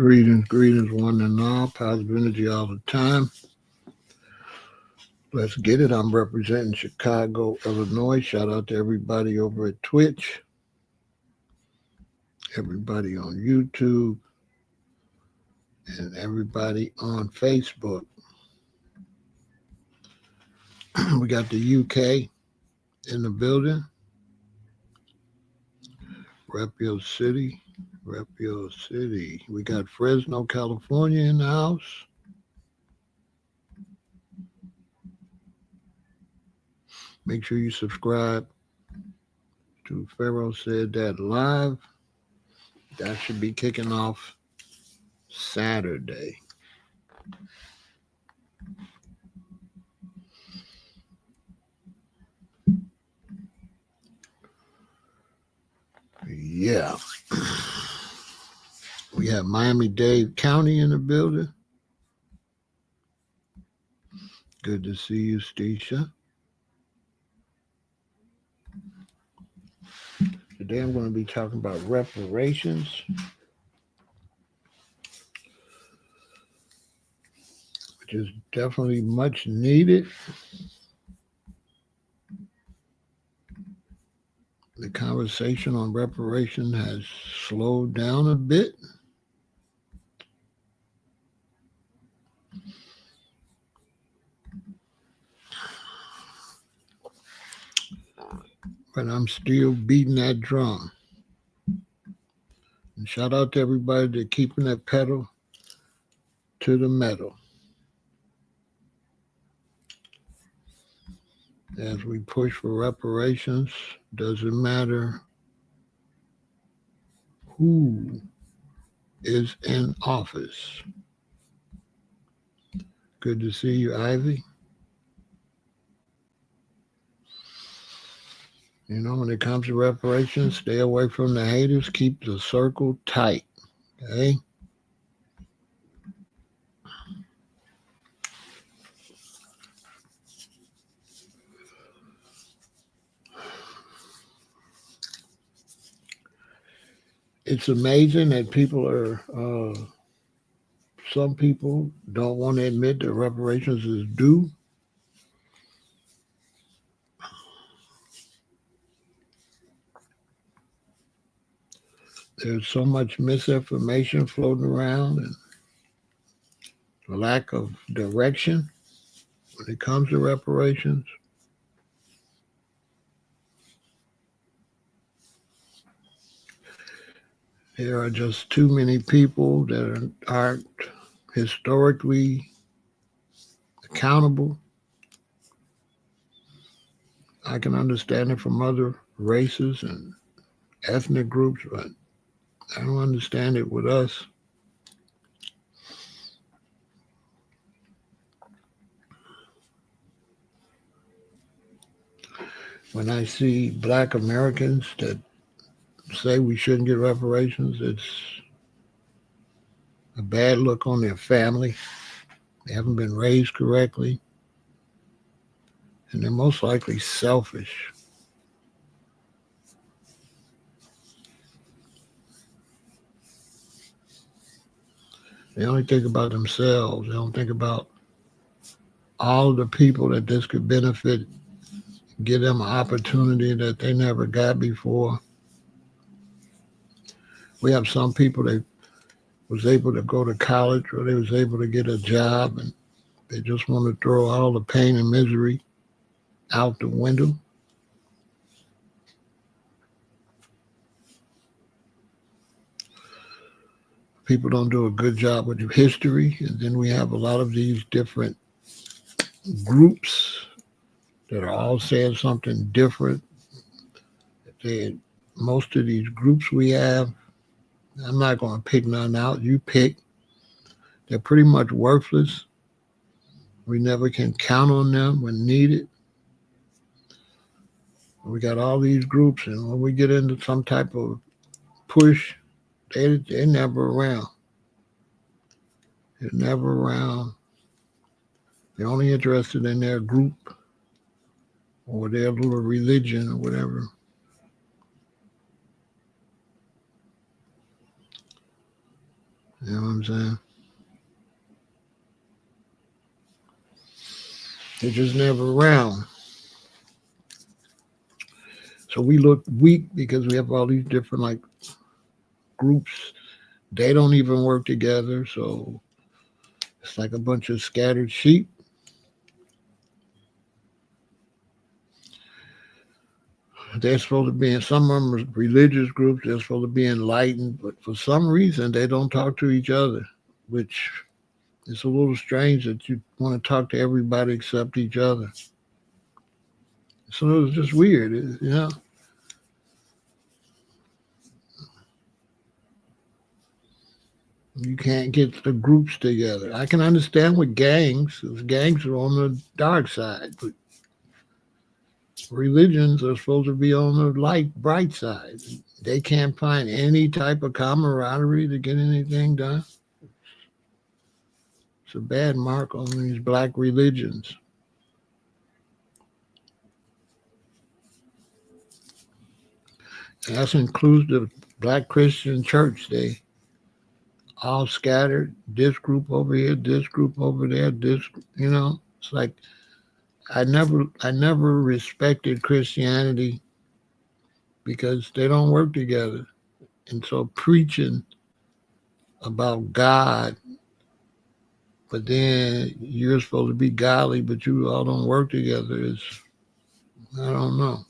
Greetings, one and all. Positive energy all the time. Let's get it. I'm representing Chicago, Illinois. Shout out to everybody over at Twitch, everybody on YouTube, and everybody on Facebook. We got the UK in the building. Rep your city. We got Fresno, California in the house. Make sure you subscribe to Pharaoh Said That Live. That should be kicking off Saturday. Yeah. We have Miami-Dade County in the building. Good to see you, Stisha. Today I'm going to be talking about reparations, which is definitely much needed. The conversation on reparation has slowed down a bit. But I'm still beating that drum. And shout out to everybody that's keeping that pedal to the metal. As we push for reparations, doesn't matter who is in office. Good to see you, Ivy. You know, when it comes to reparations, stay away from the haters. Keep the circle tight, okay? It's amazing that people are, some people don't want to admit that reparations is due. There's so much misinformation floating around and lack of direction when it comes to reparations. There are just too many people that aren't historically accountable. I can understand it from other races and ethnic groups, but I don't understand it with us. When I see Black Americans that say we shouldn't get reparations, it's a bad look on their family. They haven't been raised correctly, and they're most likely selfish. They only think about themselves. They don't think about all of the people that this could benefit, give them an opportunity that they never got before. We have some people that was able to go to college or they was able to get a job and they just want to throw all the pain and misery out the window. People don't do a good job with history. And then we have a lot of these different groups that are all saying something different. Most of these groups we have, I'm not going to pick none out. You pick. They're pretty much worthless. We never can count on them when needed. We got all these groups, and when we get into some type of push, they're never around. They're never around. They're only interested in their group or their little religion or whatever. You know what I'm saying? They're just never around. So we look weak because we have all these different like groups. They don't even work together. So it's like a bunch of scattered sheep. They're supposed to be in some of them are religious groups. They're supposed to be enlightened, but for some reason they don't talk to each other, which is a little strange that you want to talk to everybody except each other. So it's just weird, you know. You can't get the groups together. I can understand with gangs. 'Cause gangs are on the dark side, but religions are supposed to be on the light, bright side. They can't find any type of camaraderie to get anything done. It's a bad mark on these black religions. And that includes the black Christian church. They all scattered. This group over here, this group over there, this, you know. It's like I never respected Christianity because they don't work together. And so preaching about God, but then you're supposed to be godly, but you all don't work together is, I don't know,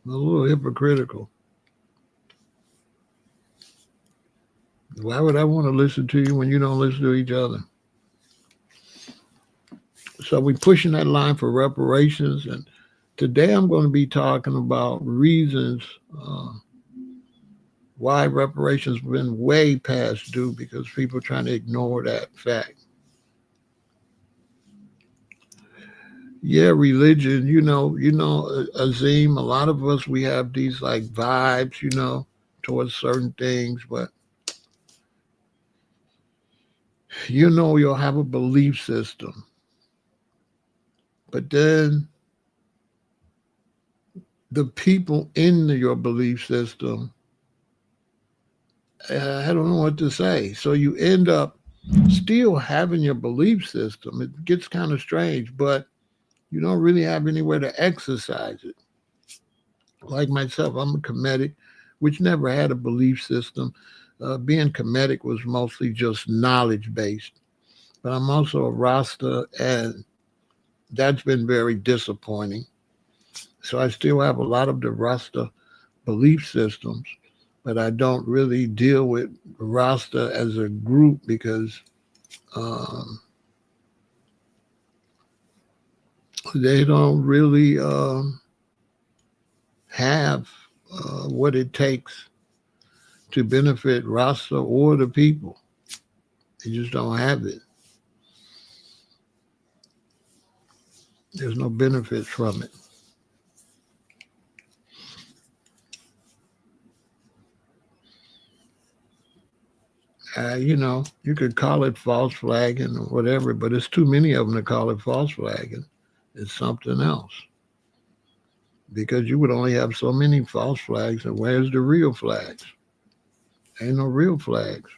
a little hypocritical. Why would I want to listen to you when you don't listen to each other? So we're pushing that line for reparations. And today I'm going to be talking about reasons uh, why reparations have been way past due because people are trying to ignore that fact. Yeah, religion, Azim, a lot of us, we have these like vibes, towards certain things, but you'll have a belief system. But then the people in your belief system, I don't know what to say. So you end up still having your belief system. It gets kind of strange, but you don't really have anywhere to exercise it. Like myself, I'm a comedic, which never had a belief system. Being comedic was mostly just knowledge based. But I'm also a Rasta, and that's been very disappointing. So I still have a lot of the Rasta belief systems, but I don't really deal with Rasta as a group because um, they don't really have what it takes to benefit Rasta or the people. They just don't have it. There's no benefits from it. You could call it false flagging or whatever, but it's too many of them to call it false flagging. It's something else because you would only have so many false flags, and where's the real flags? Ain't no real flags.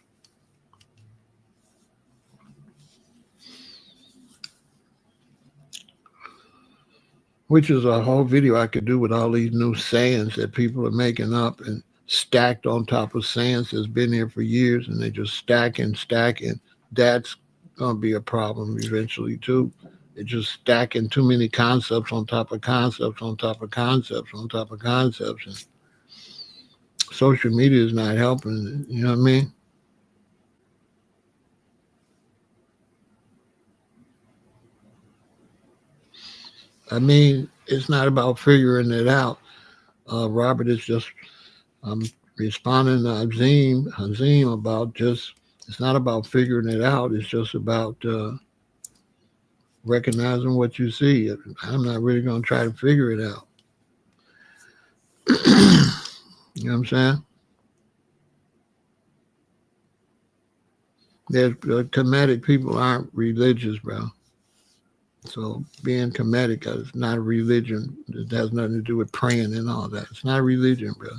Which is a whole video I could do with all these new sayings that people are making up and stacked on top of sayings that's been here for years, and they just stack and stack, and that's gonna be a problem eventually too. They're just stacking too many concepts on top of concepts on top of concepts on top of concepts, and social media is not helping. You know what I mean? I mean, it's not about figuring it out. Robert is just I'm responding to Hazim about just it's not about figuring it out. It's just about recognizing what you see. I'm not really going to try to figure it out. You know what I'm saying? There's comedic people aren't religious, bro. So being comedic is not a religion. It has nothing to do with praying and all that. It's not a religion, bro.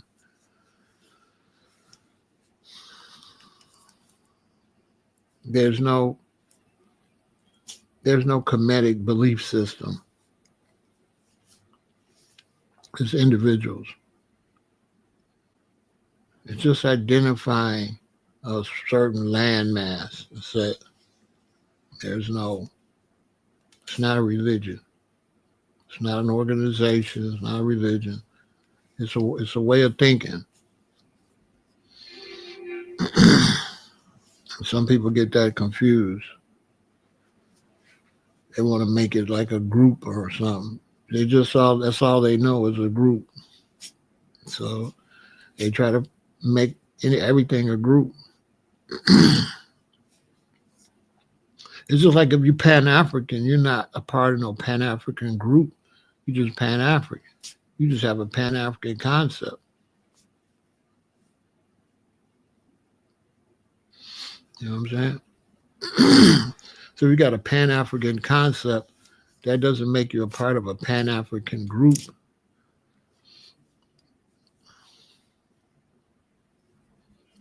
There's no comedic belief system. It's individuals. It's just identifying a certain landmass. That's it. There's no. It's not a religion. It's not an organization. It's not a religion. It's a way of thinking. Some people get that confused. They want to make it like a group or something. That's all they know is a group. So they try to make everything a group. It's just like if you're Pan African, you're not a part of no Pan African group. You're just Pan African. You just have a Pan African concept. You know what I'm saying? So you got a Pan African concept. That doesn't make you a part of a Pan African group.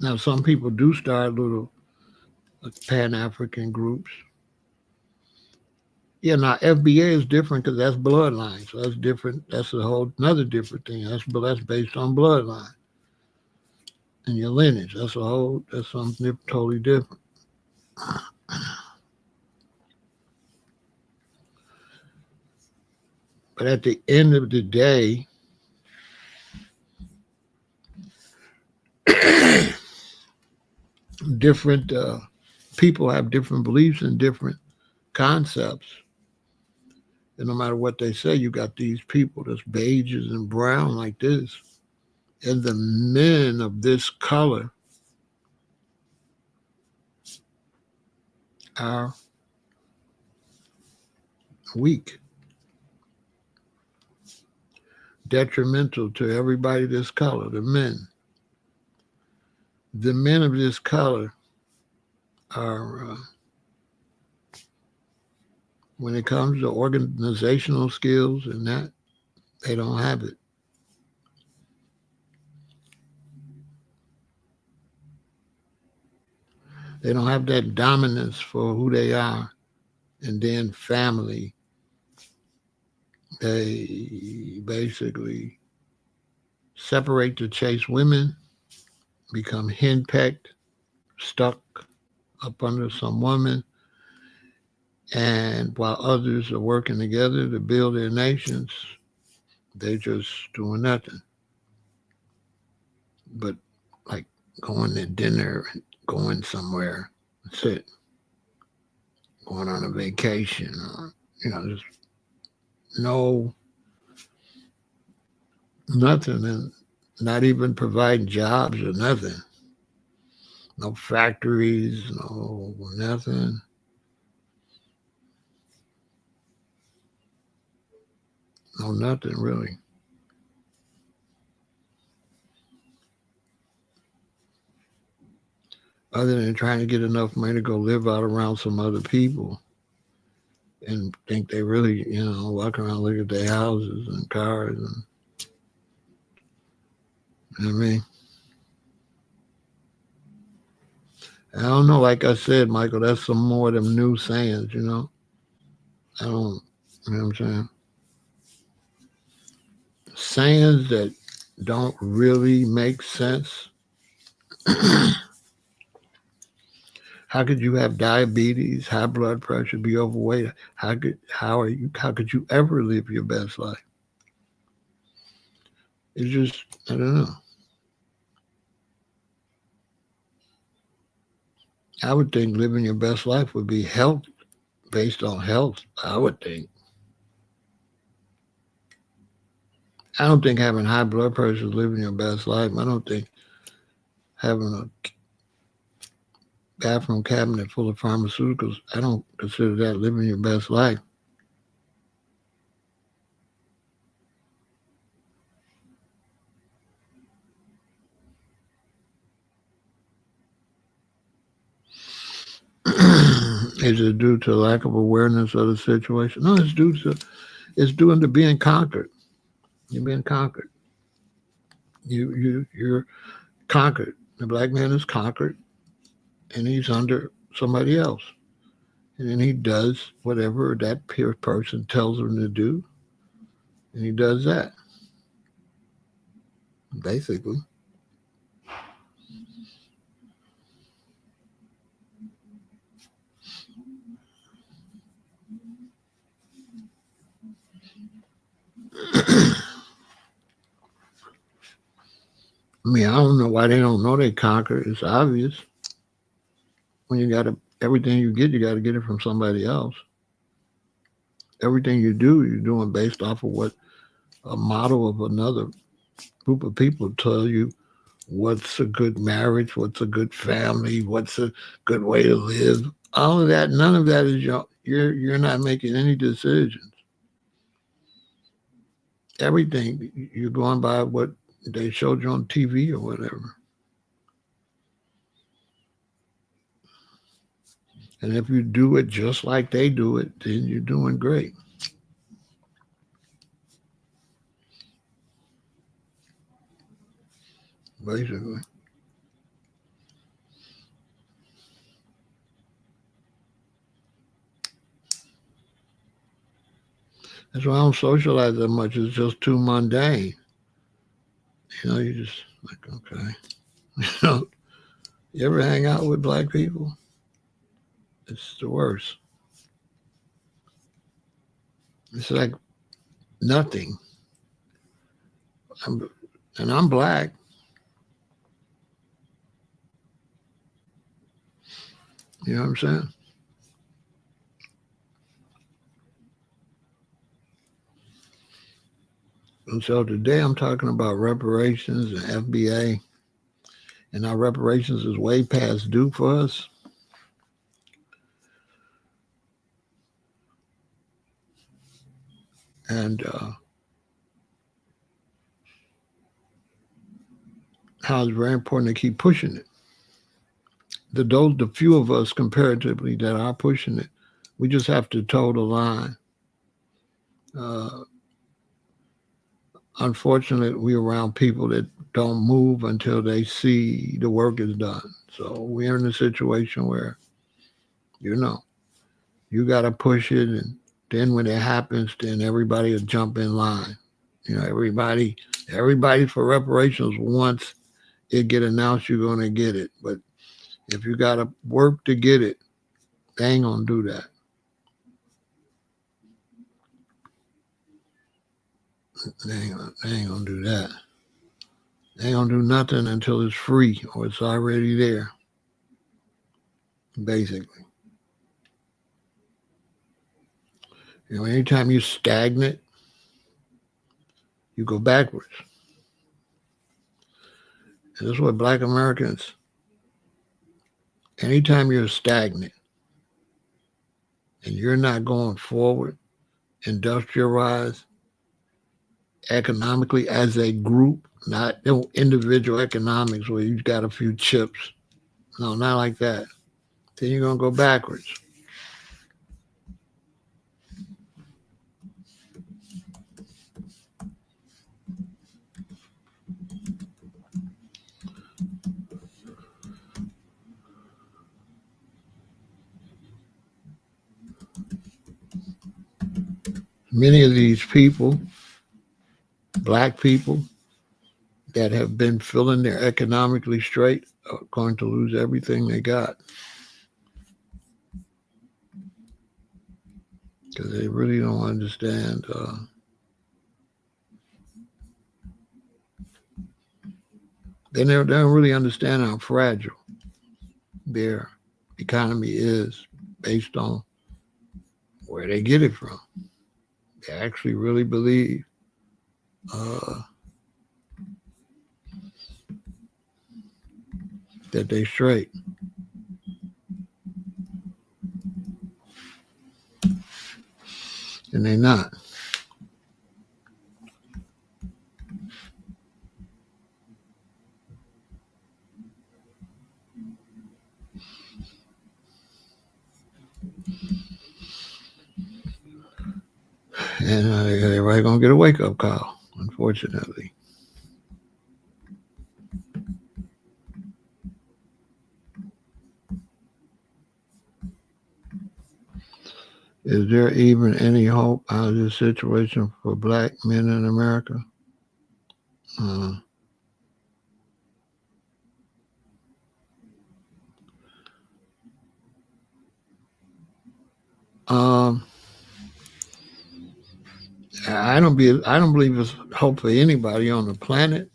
Now, some people do start little Pan African groups. Yeah, now FBA is different because that's bloodline. So that's different. That's a whole another different thing. That's based on bloodline and your lineage. That's something totally different. But at the end of the day, different people have different beliefs and different concepts. And no matter what they say, you got these people that's beiges and brown like this. And the men of this color are weak, detrimental to everybody this color, the men. The men of this color are, when it comes to organizational skills and that, they don't have it. They don't have that dominance for who they are. And then family, they basically separate to chase women, become henpecked, stuck up under some woman, and while others are working together to build their nations, they're just doing nothing but like going to dinner and going somewhere. That's it. Going on a vacation, or just no nothing, and not even providing jobs or nothing. No factories, no nothing. No nothing really. Other than trying to get enough money to go live out around some other people and think they really, walk around, look at their houses and cars and you know what I mean? I don't know, like I said, Michael, that's some more of them new sayings, I don't, you know what I'm saying? Sayings that don't really make sense. How could you have diabetes, high blood pressure, be overweight? How could you ever live your best life? It's just, I don't know. I would think living your best life would be health, based on health. I would think. I don't think having high blood pressure is living your best life. I don't think having a bathroom cabinet full of pharmaceuticals, I don't consider that living your best life. Is it due to lack of awareness of the situation? No, it's due to being conquered. You're being conquered. You're conquered. The black man is conquered, and he's under somebody else. And then he does whatever that peer person tells him to do. And he does that, basically. I mean, I don't know why they don't know they conquer. It's obvious. When you got to, everything you got to get it from somebody else. Everything you do, you're doing based off of what a model of another group of people tell you what's a good marriage, what's a good family, what's a good way to live. All of that, none of that is you're not making any decisions. Everything you're going by what they showed you on TV or whatever. And if you do it just like they do it, then you're doing great. Basically. That's why I don't socialize that much. It's just too mundane. You just like, okay. You know, you ever hang out with black people? It's the worst. It's like nothing. I'm black. You know what I'm saying? And so today I'm talking about reparations and FBA. And our reparations is way past due for us. And how it's very important to keep pushing it. The few of us comparatively that are pushing it, we just have to toe the line. Uh, Unfortunately, we're around people that don't move until they see the work is done. So we're in a situation where, you know, you got to push it. And then when it happens, then everybody will jump in line. Everybody for reparations, once it get announced, you're going to get it. But if you got to work to get it, they ain't going to do that. They ain't going to do that. They ain't going to do nothing until it's free or it's already there, basically. Anytime you're stagnant, you go backwards. And this is what black Americans, anytime you're stagnant and you're not going forward, industrialized, economically as a group, not individual economics where you've got a few chips. No, not like that. Then you're going to go backwards. Many of these people, black people, that have been feeling they're economically straight are going to lose everything they got. Because they really don't understand. They don't really understand how fragile their economy is based on where they get it from. They actually really believe that they straight. And they're not. And everybody's going to get a wake-up call, unfortunately. Is there even any hope out of this situation for black men in America? Uh, um, I don't believe there's hope for anybody on the planet.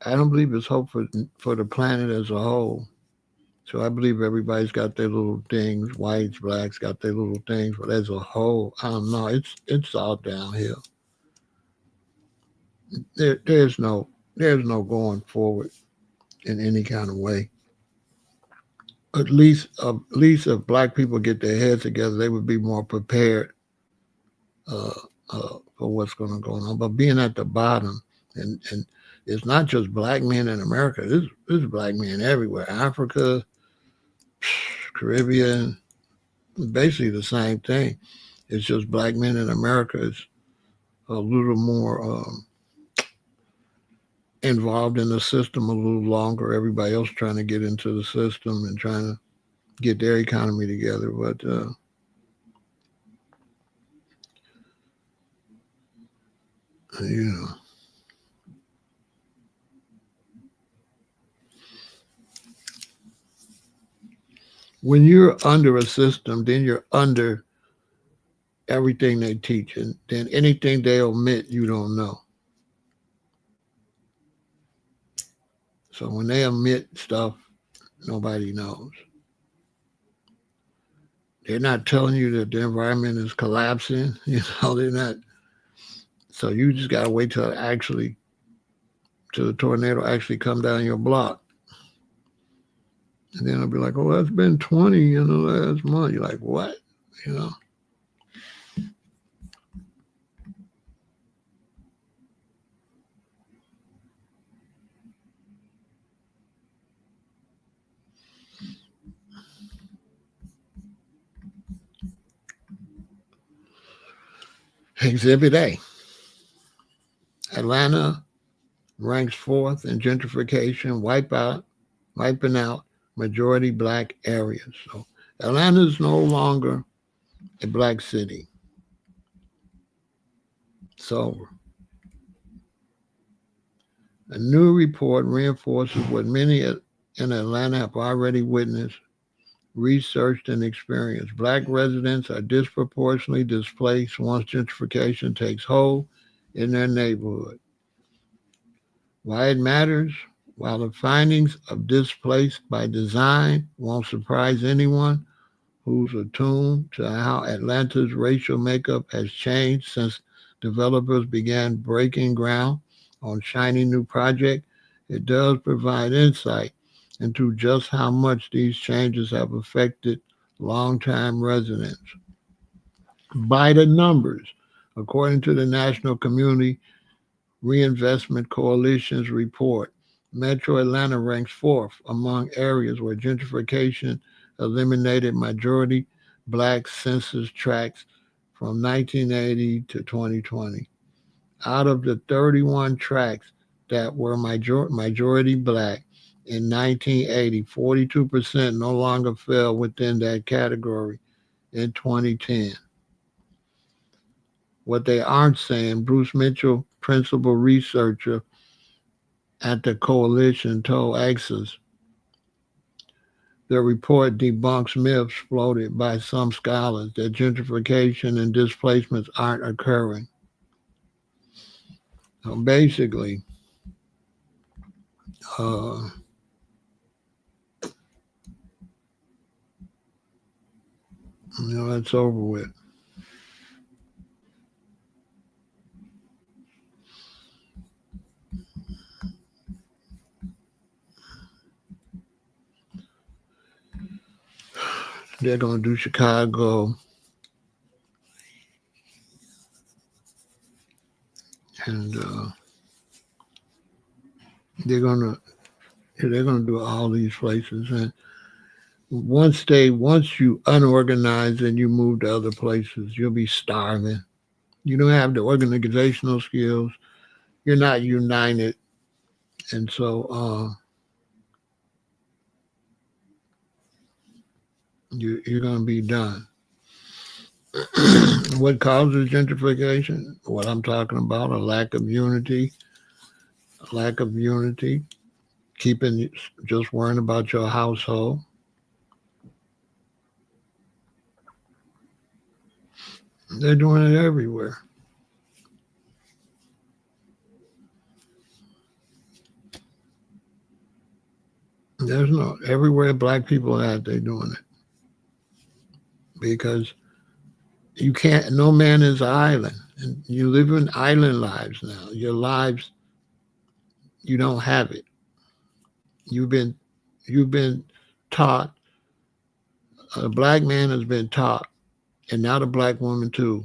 I don't believe there's hope for the planet as a whole. So I believe everybody's got their little things. Whites, blacks got their little things, but as a whole, I don't know. It's all downhill. There's no going forward in any kind of way. At least if black people get their heads together, they would be more prepared uh, for what's going to go on. But being at the bottom, and it's not just black men in America. There's black men everywhere. Africa, Caribbean, basically the same thing. It's just black men in America is a little more involved in the system a little longer. Everybody else trying to get into the system and trying to get their economy together. But you know, when you're under a system, then you're under everything they teach, and then anything they omit, you don't know. So when they omit stuff, nobody knows. They're not telling you that the environment is collapsing. They're not. So you just gotta wait till the tornado actually come down your block. And then I'll be like, oh, that's been 20 in the last month. You're like, what? You know? Exhibit A. Atlanta ranks fourth in gentrification, wiping out majority black areas. So Atlanta is no longer a black city. So a new report reinforces what many in Atlanta have already witnessed, researched, and experienced. Black residents are disproportionately displaced once gentrification takes hold in their neighborhood. Why it matters? While the findings of displaced by design won't surprise anyone who's attuned to how Atlanta's racial makeup has changed since developers began breaking ground on shiny new projects, it does provide insight into just how much these changes have affected longtime residents. By the numbers, according to the National Community Reinvestment Coalition's report, Metro Atlanta ranks fourth among areas where gentrification eliminated majority black census tracts from 1980 to 2020. Out of the 31 tracts that were majority black in 1980, 42% no longer fell within that category in 2010. What they aren't saying, Bruce Mitchell, principal researcher at the coalition, told Axis the report debunks myths floated by some scholars that gentrification and displacements aren't occurring. So basically, uh, that's over with. They're going to do Chicago, and they're going to do all these places. And once you unorganize and you move to other places, you'll be starving. You don't have the organizational skills. You're not united, and so you're going to be done. What causes gentrification? What I'm talking about, a lack of unity, keeping, just worrying about your household. They're doing it everywhere. There's no, everywhere black people are at, they're doing it. Because you can't, no man is an island. And you live in island lives now. Your lives, you don't have it. You've been, you've been taught, a black man has been taught, and now the black woman too,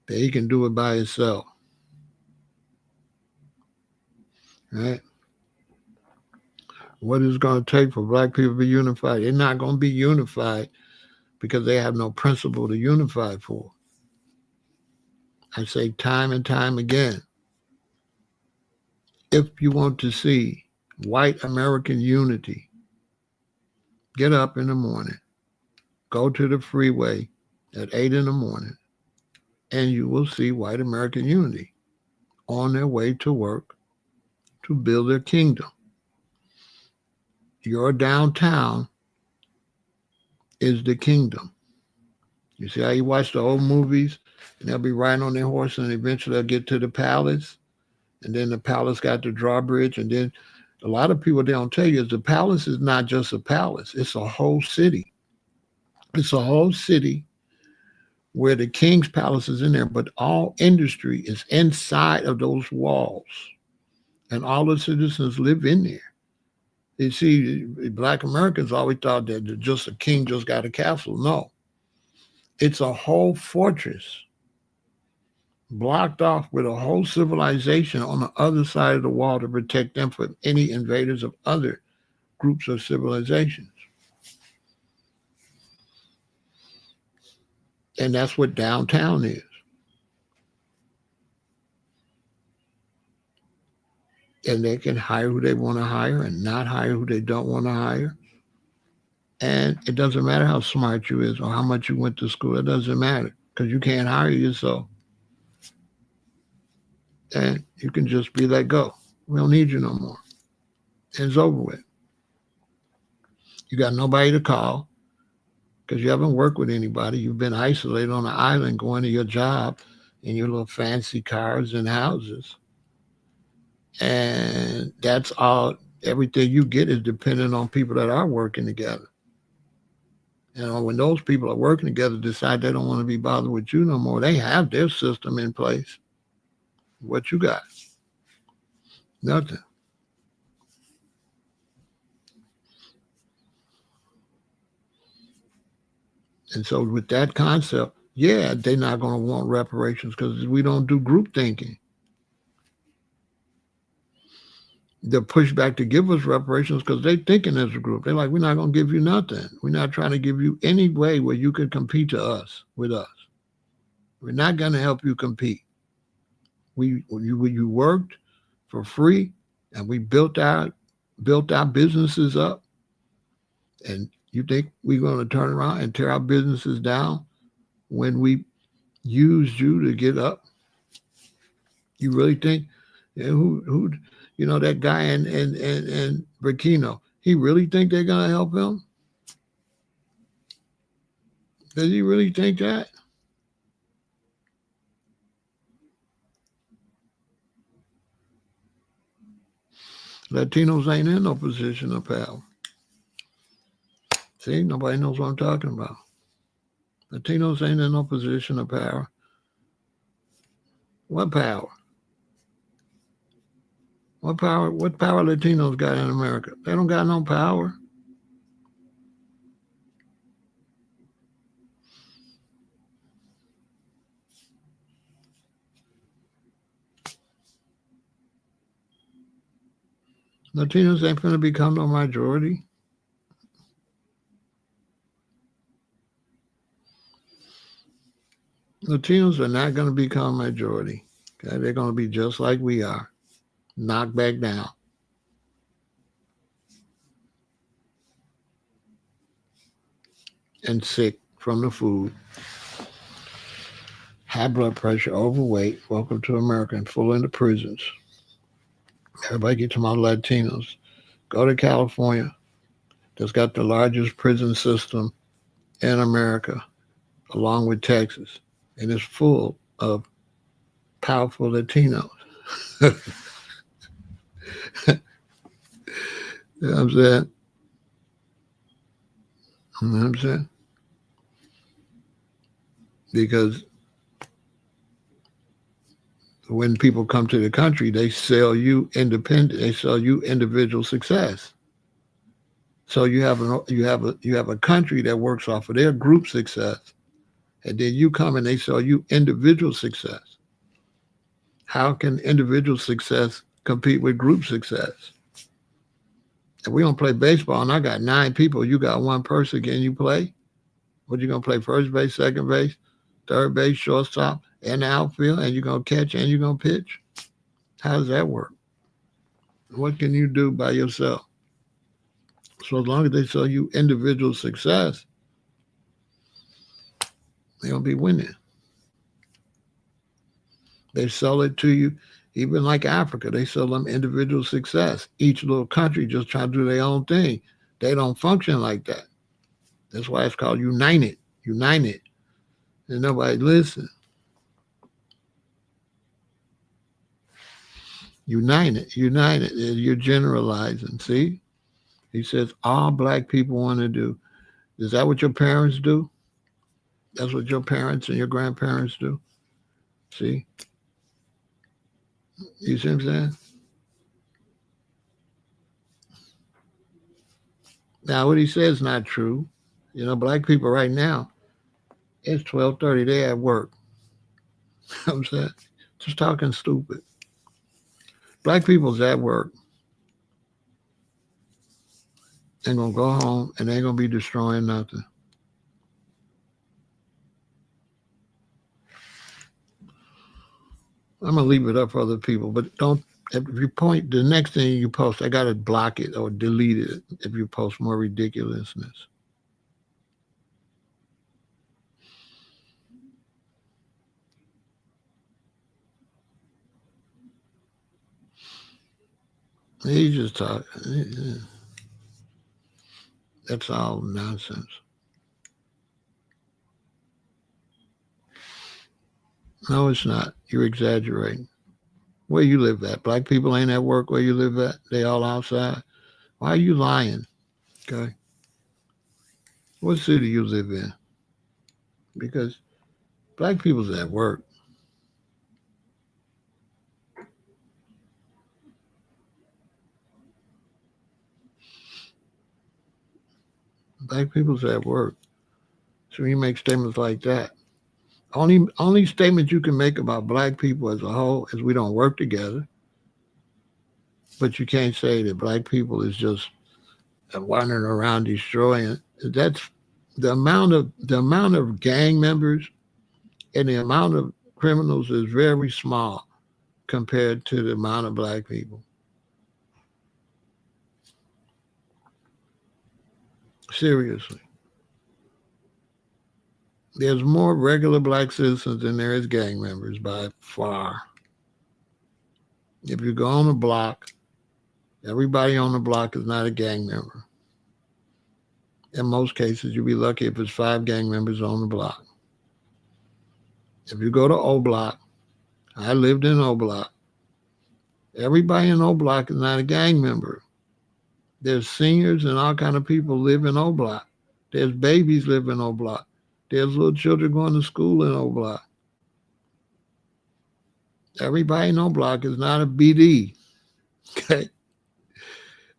that he can do it by himself. Right? What is it going to take for black people to be unified? They're not going to be unified because they have no principle to unify for. I say time and time again, if you want to see white American unity, get up in the morning, go to the freeway at 8 in the morning, and you will see white American unity on their way to work to build their kingdom. Your downtown is the kingdom. You see how you watch the old movies and they'll be riding on their horse and eventually they'll get to the palace, and then the palace got the drawbridge, and then a lot of people, they don't tell you is the palace is not just a palace, it's a whole city. It's a whole city where the king's palace is in there, but all industry is inside of those walls, and all the citizens live in there. You see, black Americans always thought that just a king just got a castle. No, it's a whole fortress blocked off with a whole civilization on the other side of the wall to protect them from any invaders of other groups of civilizations. And that's what downtown is. And they can hire who they want to hire and not hire who they don't want to hire. And it doesn't matter how smart you is or how much you went to school. It doesn't matter because you can't hire yourself. And you can just be let go. We don't need you no more. And it's over with. You got nobody to call because you haven't worked with anybody. You've been isolated on an island going to your job in your little fancy cars and houses. And that's all, everything you get is dependent on people that are working together. And when those people are working together, decide they don't want to be bothered with you no more, they have their system in place. What you got? Nothing. And so with that concept, yeah, they're not going to want reparations because we don't do group thinking. They'll push back to give us reparations because they're thinking as a group. They're like, we're not going to give you nothing. We're not trying to give you any way where you can compete to us with us. We're not going to help you compete. You worked for free, and we built our businesses up, and you think we're going to turn around and tear our businesses down when we used you to get up? You really think, who that guy in Burkina, he really think they're going to help him? Does he really think that? Latinos ain't in no position of power. See, nobody knows what I'm talking about. Latinos ain't in no position of power. What power? What power? What power Latinos got in America? They don't got no power. Latinos ain't going to become no majority. Latinos are not going to become majority. Okay? They're going to be just like we are, knocked back down. and sick from the food, high blood pressure, overweight, welcome to America, and full into prisons. Everybody get to my Latinos. Go to California, that's got the largest prison system in America, along with Texas, and it's full of powerful Latinos. You know what I'm saying? You know what I'm saying? Because when people come to the country, they sell you independent. They sell you individual success. So you have a country that works off of their group success, and then you come and they sell you individual success. How can individual success compete with group success? If we don't play baseball and I got 9 people, you got one person, can you play? What, you gonna play first base, second base, third base, shortstop, and the outfield, and you're gonna catch and you're gonna pitch? How does that work? What can you do by yourself? So as long as they sell you individual success, they'll be winning. They sell it to you, even like Africa, they sell them individual success. Each little country just trying to do their own thing. They don't function like that. That's why it's called united. United. And nobody listen. United. United. You're generalizing. See? He says all black people want to do. Is that what your parents do? That's what your parents and your grandparents do. See? You see what I'm saying? Now, what he says is not true. You know, black people right now, it's 12:30. They at work. You know what I'm saying? Just talking stupid. Black people's at work. They're going to go home and they ain't going to be destroying nothing. I'm going to leave it up for other people, but don't, if you point, the next thing you post, I got to block it or delete it if you post more ridiculousness. He just talk. That's all nonsense. No, it's not. You're exaggerating. Where you live at? Black people ain't at work where you live at. They all outside. Why are you lying? Okay. What city you live in? Because black people's at work. Black people's at work. So when you make statements like that, only statement you can make about black people as a whole is we don't work together. But you can't say that black people is just wandering around destroying. That's the amount of gang members and the amount of criminals is very small compared to the amount of black people. Seriously. There's more regular black citizens than there is gang members by far. If you go on the block, everybody on the block is not a gang member. In most cases, you'll be lucky if it's 5 gang members on the block. If you go to O Block, I lived in O Block. Everybody in O Block is not a gang member. There's seniors and all kind of people live in O Block. There's babies live in O Block. There's little children going to school in O Block. Everybody in O Block is not a BD. Okay.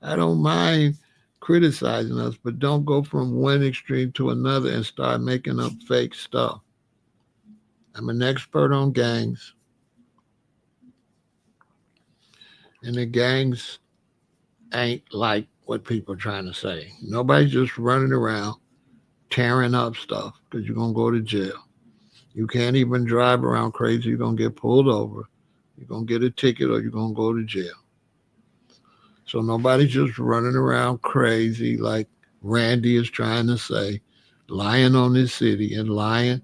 I don't mind criticizing us, but don't go from one extreme to another and start making up fake stuff. I'm an expert on gangs, and the gangs ain't like what people are trying to say. Nobody's just running around tearing up stuff because you're going to go to jail. You can't even drive around crazy. You're going to get pulled over. You're going to get a ticket or you're going to go to jail. So nobody's just running around crazy like Randy is trying to say. lying on this city and lying.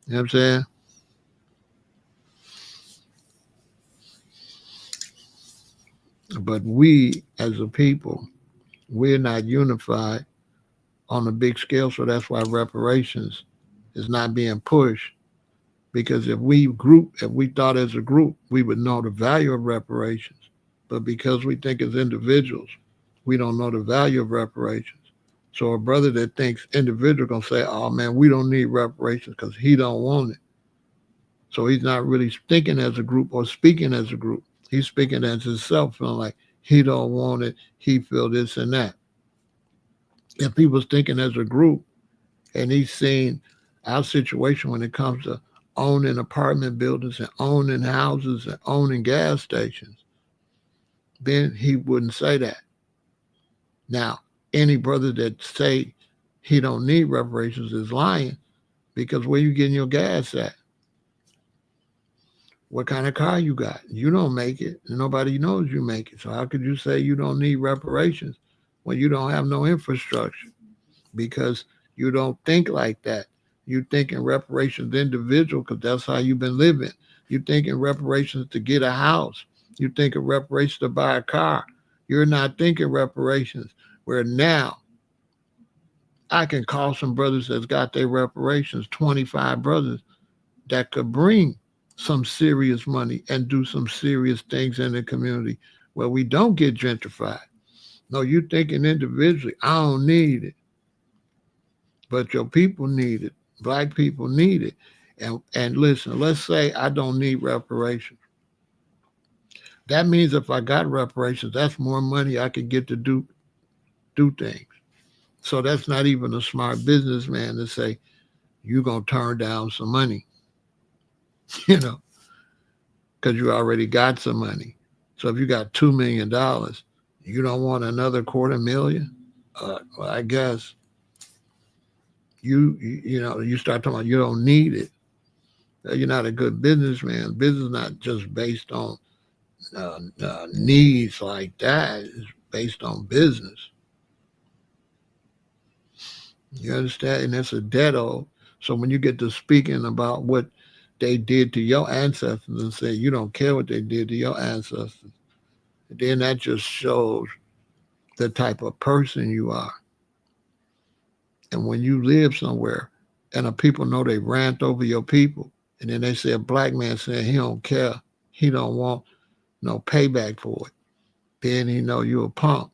You know what I'm saying? But we, as a people, we're not unified on a big scale. So that's why reparations is not being pushed. Because if we thought as a group, we would know the value of reparations. But because we think as individuals, we don't know the value of reparations. So a brother that thinks individual gonna say, "Oh man, we don't need reparations because he don't want it." So he's not really thinking as a group or speaking as a group. He's speaking as himself, feeling like he don't want it. He feel this and that. If he was thinking as a group and he's seen our situation when it comes to owning apartment buildings and owning houses and owning gas stations, then he wouldn't say that. Now, any brother that say he don't need reparations is lying because where you getting your gas at? What kind of car you got? You don't make it. And nobody knows you make it. So how could you say you don't need reparations when you don't have no infrastructure? Because you don't think like that. You think in reparations individual because that's how you've been living. You think in reparations to get a house. You think in reparations to buy a car. You're not thinking reparations where now I can call some brothers that's got their reparations, 25 brothers that could bring some serious money and do some serious things in the community where we don't get gentrified. No, you thinking individually, I don't need it, but your people need it. Black people need it. And listen, let's say I don't need reparations. That means if I got reparations, that's more money I could get to do things. So that's not even a smart businessman to say, you're gonna turn down some money, you know, because you already got some money. So if you got $2 million, you don't want another quarter million. Well, I guess you start talking about you don't need it. You're not a good businessman. Business is not just based on needs like that. It's based on business. You understand? And it's a debt owed. So when you get to speaking about what they did to your ancestors and say you don't care what they did to your ancestors, then that just shows the type of person you are. And when you live somewhere and the people know they rant over your people, and then they say a black man saying he don't care, he don't want no payback for it, then he know you a punk.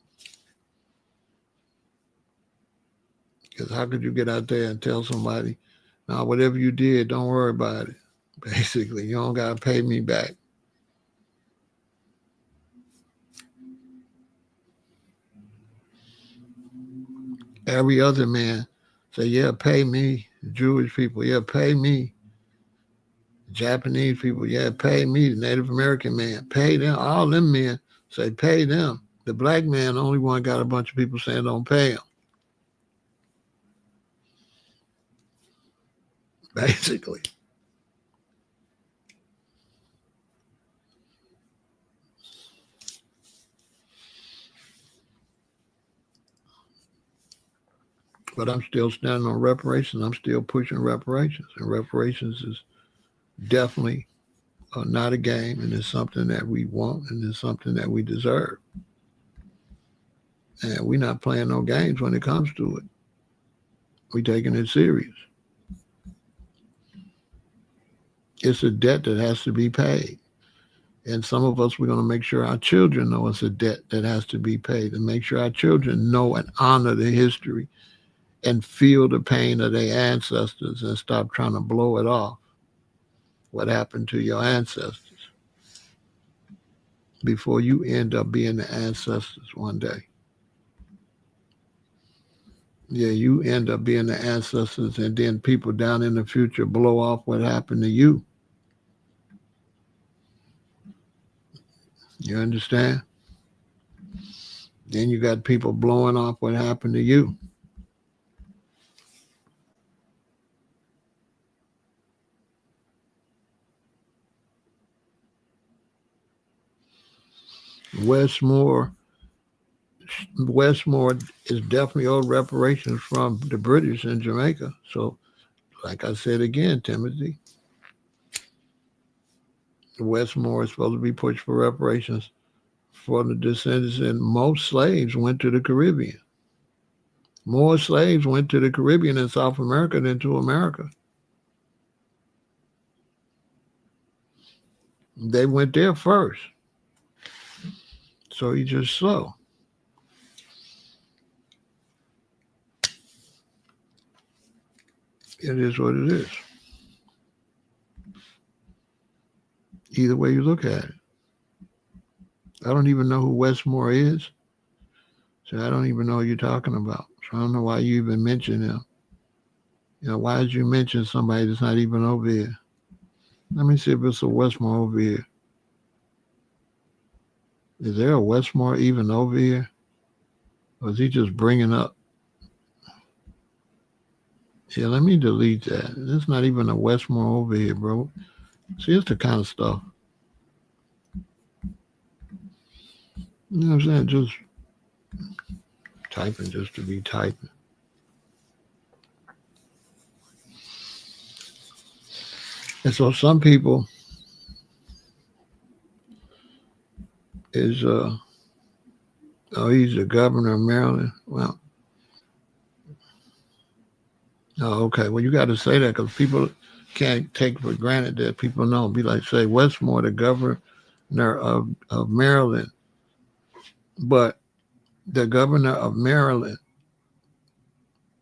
Because how could you get out there and tell somebody, now whatever you did, don't worry about it. Basically, you don't gotta pay me back. Every other man say, yeah, pay me. Jewish people, yeah, pay me. Japanese people, yeah, pay me. The Native American man, pay them. All them men say, pay them. The black man, the only one got a bunch of people saying don't pay him. Basically. But I'm still standing on reparations. I'm still pushing reparations. And reparations is definitely not a game, and it's something that we want, and it's something that we deserve. And we're not playing no games when it comes to it. We're taking it serious. It's a debt that has to be paid. And some of us, we're going to make sure our children know it's a debt that has to be paid and make sure our children know and honor the history and feel the pain of their ancestors and stop trying to blow it off. What happened to your ancestors before you end up being the ancestors one day. Yeah, you end up being the ancestors, and then people down in the future blow off what happened to you. You understand? Then you got people blowing off what happened to you. Westmore Westmore is definitely owed reparations from the British in Jamaica. So, like I said again, Timothy, Westmore is supposed to be pushed for reparations for the descendants, and most slaves went to the Caribbean. More slaves went to the Caribbean and South America than to America. They went there first. So he's just slow. It is what it is. Either way you look at it. I don't even know who Westmore is. So I don't even know what you're talking about. So I don't know why you even mention him. Why did you mention somebody that's not even over here? Let me see if it's a Westmore over here. Is there a Westmore even over here? Or is he just bringing up? Yeah, let me delete that. There's not even a Westmore over here, bro. See, it's the kind of stuff. You know what I'm saying? Just typing just to be typing. And so some people is he's the governor of Maryland. Well, oh, okay. Well, you got to say that because people can't take for granted that people know. Be like, say, Westmore, the governor of Maryland. But the governor of Maryland,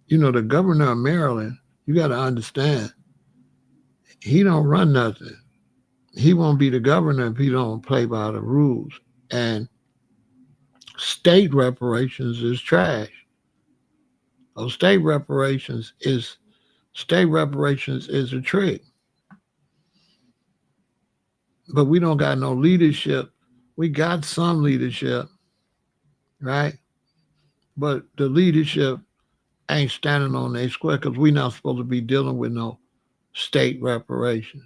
the governor of Maryland, you got to understand, he don't run nothing. He won't be the governor if he don't play by the rules. And state reparations is trash. Oh, state reparations is a trick. But we don't got no leadership. We got some leadership, right? But the leadership ain't standing on their square because we're not supposed to be dealing with no state reparations.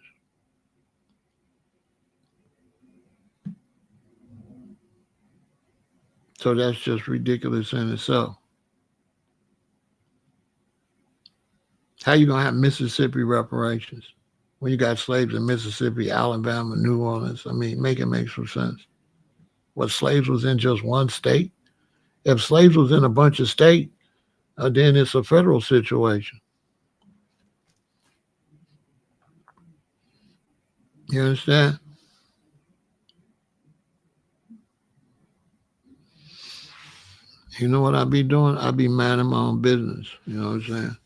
So that's just ridiculous in itself. How you gonna have Mississippi reparations when you got slaves in Mississippi, Alabama, New Orleans? I mean, make it make some sense. What, slaves was in just one state? If slaves was in a bunch of states, then it's a federal situation. You understand? You know what I be doing? I be minding my own business. You know what I'm saying?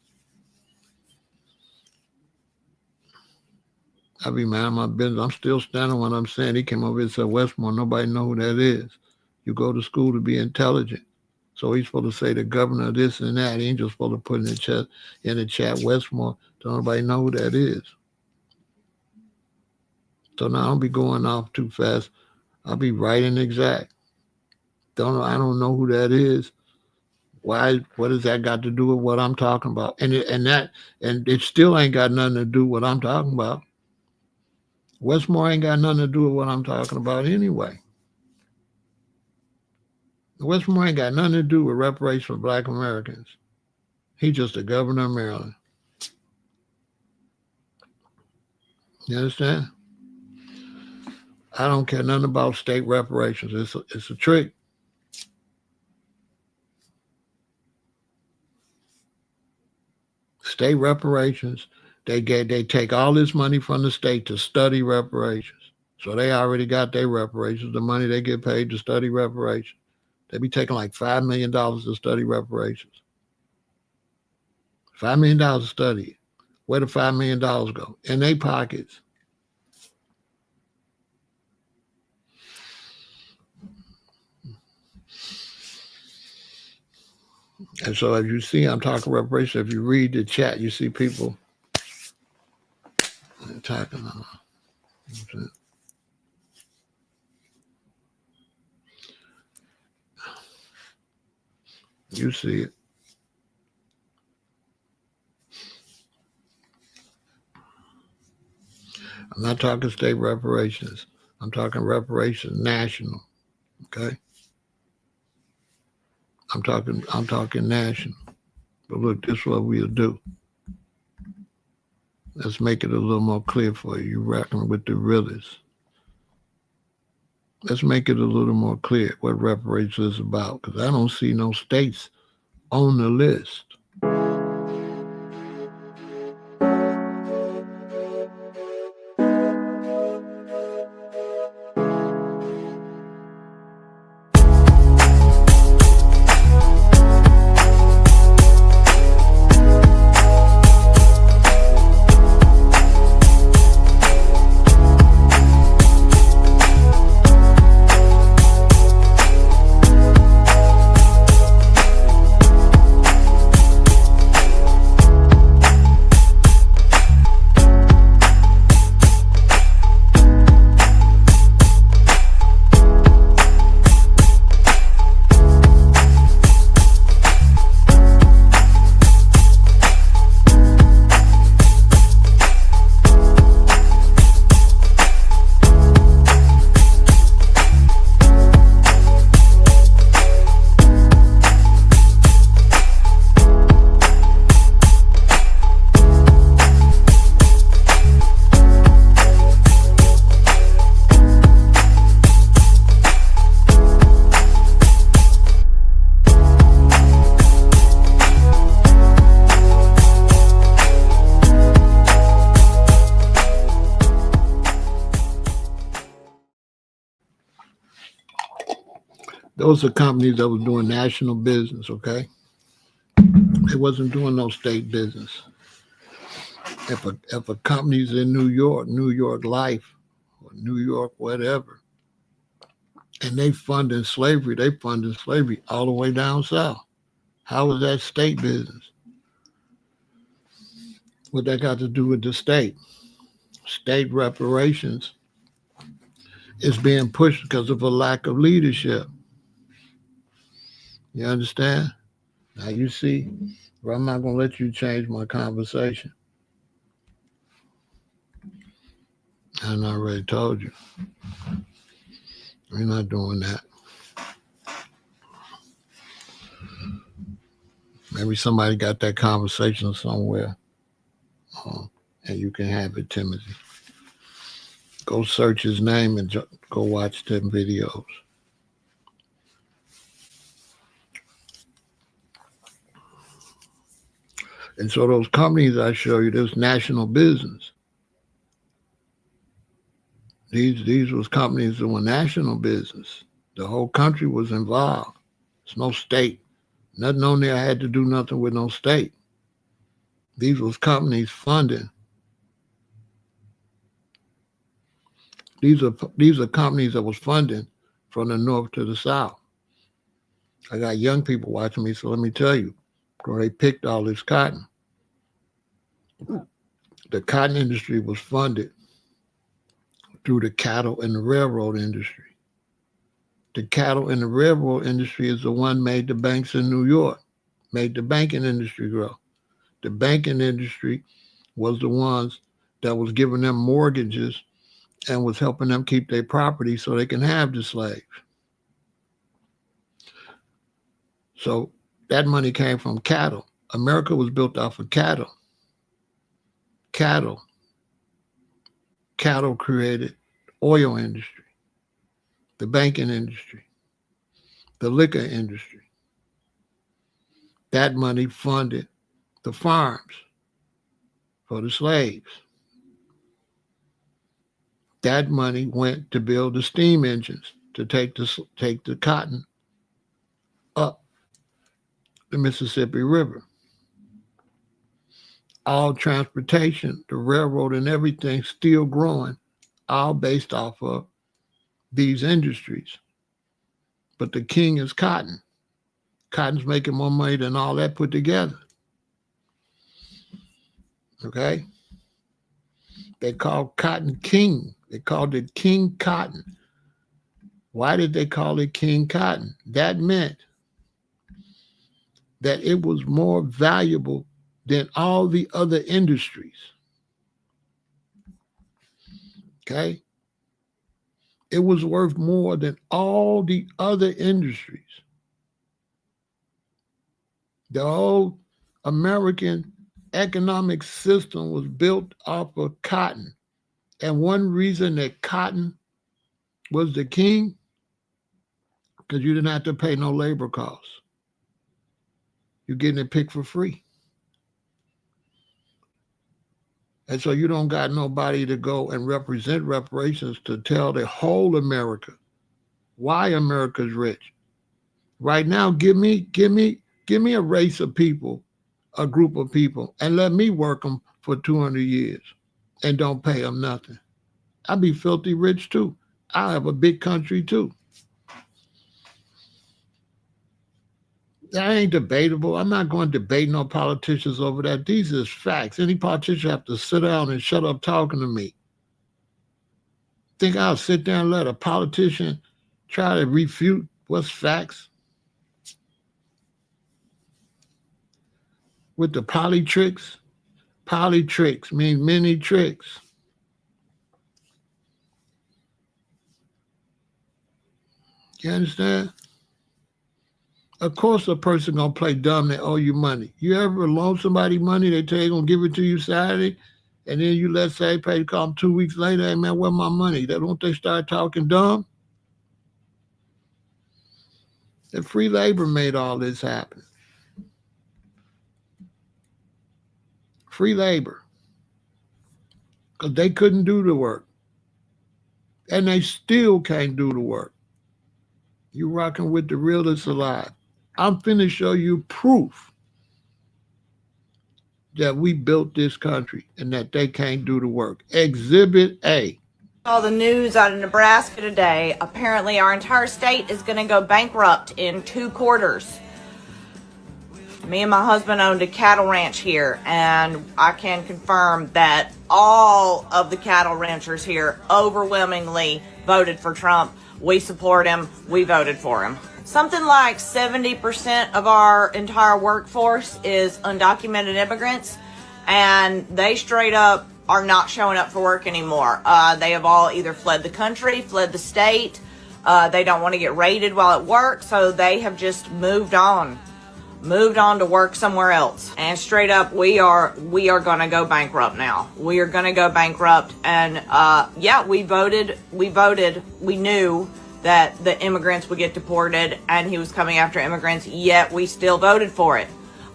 I be minding my business. I'm still standing what I'm saying. He came over here and said, Westmore, nobody know who that is. You go to school to be intelligent. So he's supposed to say the governor of this and that. He ain't just supposed to put in the chat Westmore. So nobody know who that is. So now I don't be going off too fast. I'll be right and exact. I don't know who that is. Why? What does that got to do with what I'm talking about? And it still ain't got nothing to do with what I'm talking about. Westmore ain't got nothing to do with what I'm talking about anyway. Westmore ain't got nothing to do with reparations for Black Americans. He's just the governor of Maryland. You understand? I don't care nothing about state reparations. It's a trick. State reparations, they take all this money from the state to study reparations. So they already got their reparations, the money they get paid to study reparations. They be taking like $5 million to study reparations. $5 million to study it. Where the $5 million go? In their pockets. And so as you see, I'm talking reparations. If you read the chat, you see people talking. You see it. I'm not talking state reparations. I'm talking reparations national. Okay? I'm talking national. But look, this is what we'll do. Let's make it a little more clear for you. You're rocking with the realists. Let's make it a little more clear what reparations is about, because I don't see no states on the list. Those are companies that was doing national business, okay? They wasn't doing no state business. If a company's in New York Life, or New York whatever, and they funding slavery all the way down south. How is that state business? What that got to do with the state? State reparations is being pushed because of a lack of leadership. You understand? Now you see, well, I'm not going to let you change my conversation. I already told you. We're not doing that. Maybe somebody got that conversation somewhere, and you can have it, Timothy. Go search his name and go watch them videos. And so those companies I show you, this national business. These was companies that were national business. The whole country was involved. There's no state. Nothing on there had to do nothing with no state. These was companies funding. These are companies that was funding from the north to the south. I got young people watching me, so let me tell you, when they picked all this cotton, the cotton industry was funded through the cattle and the railroad industry. The cattle and the railroad industry is the one made the banks in New York, made the banking industry grow. The banking industry was the ones that was giving them mortgages and was helping them keep their property so they can have the slaves. So that money came from cattle. America was built off of cattle. Cattle created oil industry, the banking industry, the liquor industry. That money funded the farms for the slaves. That money went to build the steam engines to take the cotton up the Mississippi River. All transportation, the railroad and everything still growing, all based off of these industries. But the king is cotton. Cotton's making more money than all that put together. Okay? They called cotton king. They called it King Cotton. Why did they call it King Cotton? That meant that it was more valuable than all the other industries. Okay? It was worth more than all the other industries. The old American economic system was built off of cotton. And one reason that cotton was the king, because you didn't have to pay no labor costs. You're getting it picked for free. And so you don't got nobody to go and represent reparations to tell the whole America why America's rich. Right now, give me a race of people, a group of people, and let me work them for 200 years and don't pay them nothing. I'll be filthy rich too. I'll have a big country too. That ain't debatable. I'm not going to debate no politicians over that. These is facts. Any politician have to sit down and shut up talking to me. Think I'll sit there and let a politician try to refute what's facts with the poly tricks? Poly tricks mean many tricks. You understand? Of course, a person gonna play dumb. They owe you money. You ever loan somebody money? They tell you gonna give it to you Saturday, and then you let's say pay to call them 2 weeks later. Hey man, where my money? Don't they start talking dumb? And free labor made all this happen. Free labor, because they couldn't do the work, and they still can't do the work. You rocking with the realest alive. I'm finna show you proof that we built this country and that they can't do the work. Exhibit A. All the news out of Nebraska today. Apparently our entire state is going to go bankrupt in 2 quarters. Me and my husband owned a cattle ranch here, and I can confirm that all of the cattle ranchers here overwhelmingly voted for Trump. We support him. We voted for him. Something like 70% of our entire workforce is undocumented immigrants, and they straight up are not showing up for work anymore. They have all either fled the country, fled the state. They don't want to get raided while at work, so they have just moved on to work somewhere else. And straight up, we are going to go bankrupt now. We are going to go bankrupt. And we voted. We knew that the immigrants would get deported and he was coming after immigrants, yet we still voted for it.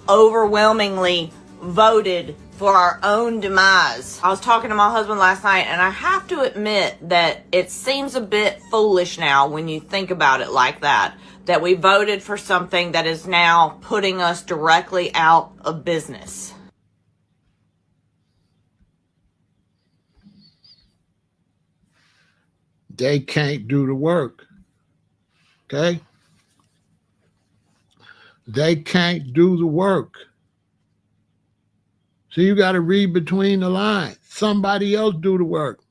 Overwhelmingly voted for our own demise. I was talking to my husband last night, and I have to admit that it seems a bit foolish now when you think about it like that we voted for something that is now putting us directly out of business. They can't do the work. Okay? They can't do the work. So you got to read between the lines. Somebody else do the work.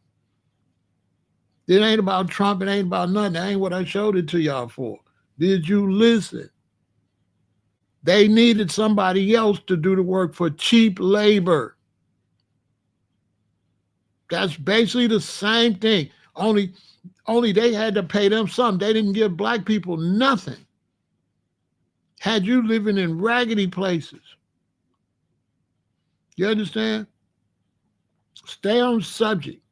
It ain't about Trump. It ain't about nothing. That ain't what I showed it to y'all for. Did you listen? They needed somebody else to do the work for cheap labor. That's basically the same thing. Only they had to pay them something. They didn't give black people nothing. Had you living in raggedy places. You understand? Stay on subject.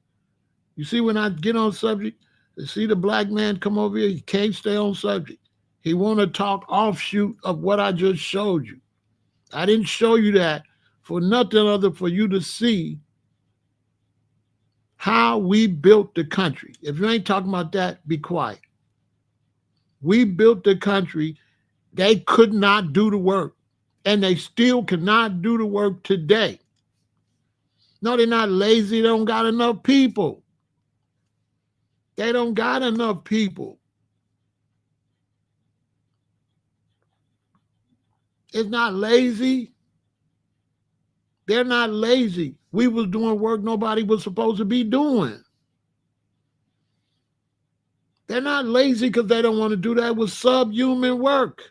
You see, when I get on subject, you see the black man come over here, he can't stay on subject. He want to talk offshoot of what I just showed you. I didn't show you that for nothing other for you to see how we built the country. If you ain't talking about that, be quiet. We built the country. They could not do the work, and they still cannot do the work today. No, they're not lazy. They don't got enough people. They don't got enough people. It's not lazy. They're not lazy. We was doing work nobody was supposed to be doing. They're not lazy because they don't want to do that. It was subhuman work.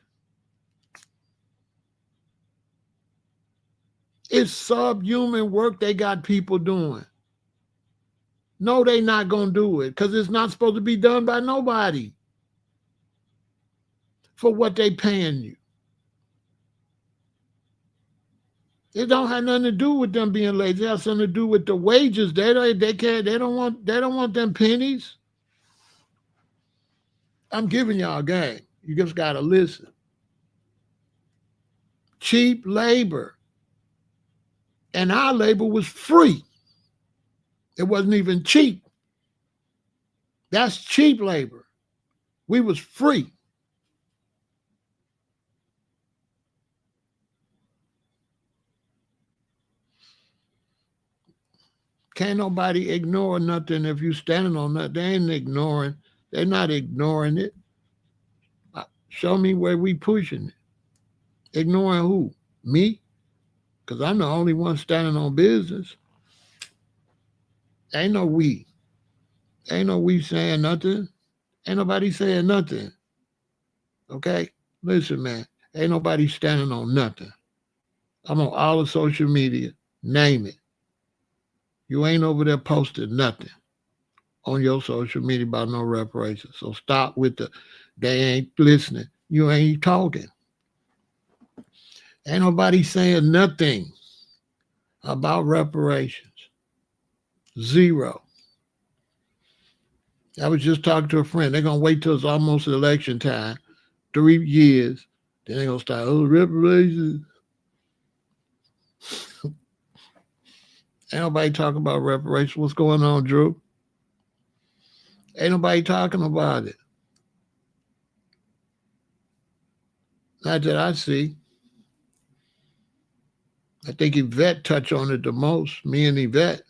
It's subhuman work they got people doing. No, they not going to do it because it's not supposed to be done by nobody for what they paying you. It don't have nothing to do with them being lazy. It has something to do with the wages. They don't want them pennies. I'm giving y'all a game. You just gotta listen. Cheap labor. And our labor was free. It wasn't even cheap. That's cheap labor. We was free. Can't nobody ignore nothing if you standing on that. They ain't ignoring. They're not ignoring it. Show me where we pushing it. Ignoring who? Me? Because I'm the only one standing on business. Ain't no we. Ain't no we saying nothing. Ain't nobody saying nothing. Okay? Listen, man. Ain't nobody standing on nothing. I'm on all the social media. Name it. You ain't over there posting nothing on your social media about no reparations. So stop with the they ain't listening. You ain't talking. Ain't nobody saying nothing about reparations. Zero. I was just talking to a friend. They're gonna wait till it's almost election time, 3 years. Then they're gonna start, oh, reparations. Ain't nobody talking about reparations. What's going on, Drew? Ain't nobody talking about it. Not that I see. I think Yvette touched on it the most, me and Yvette.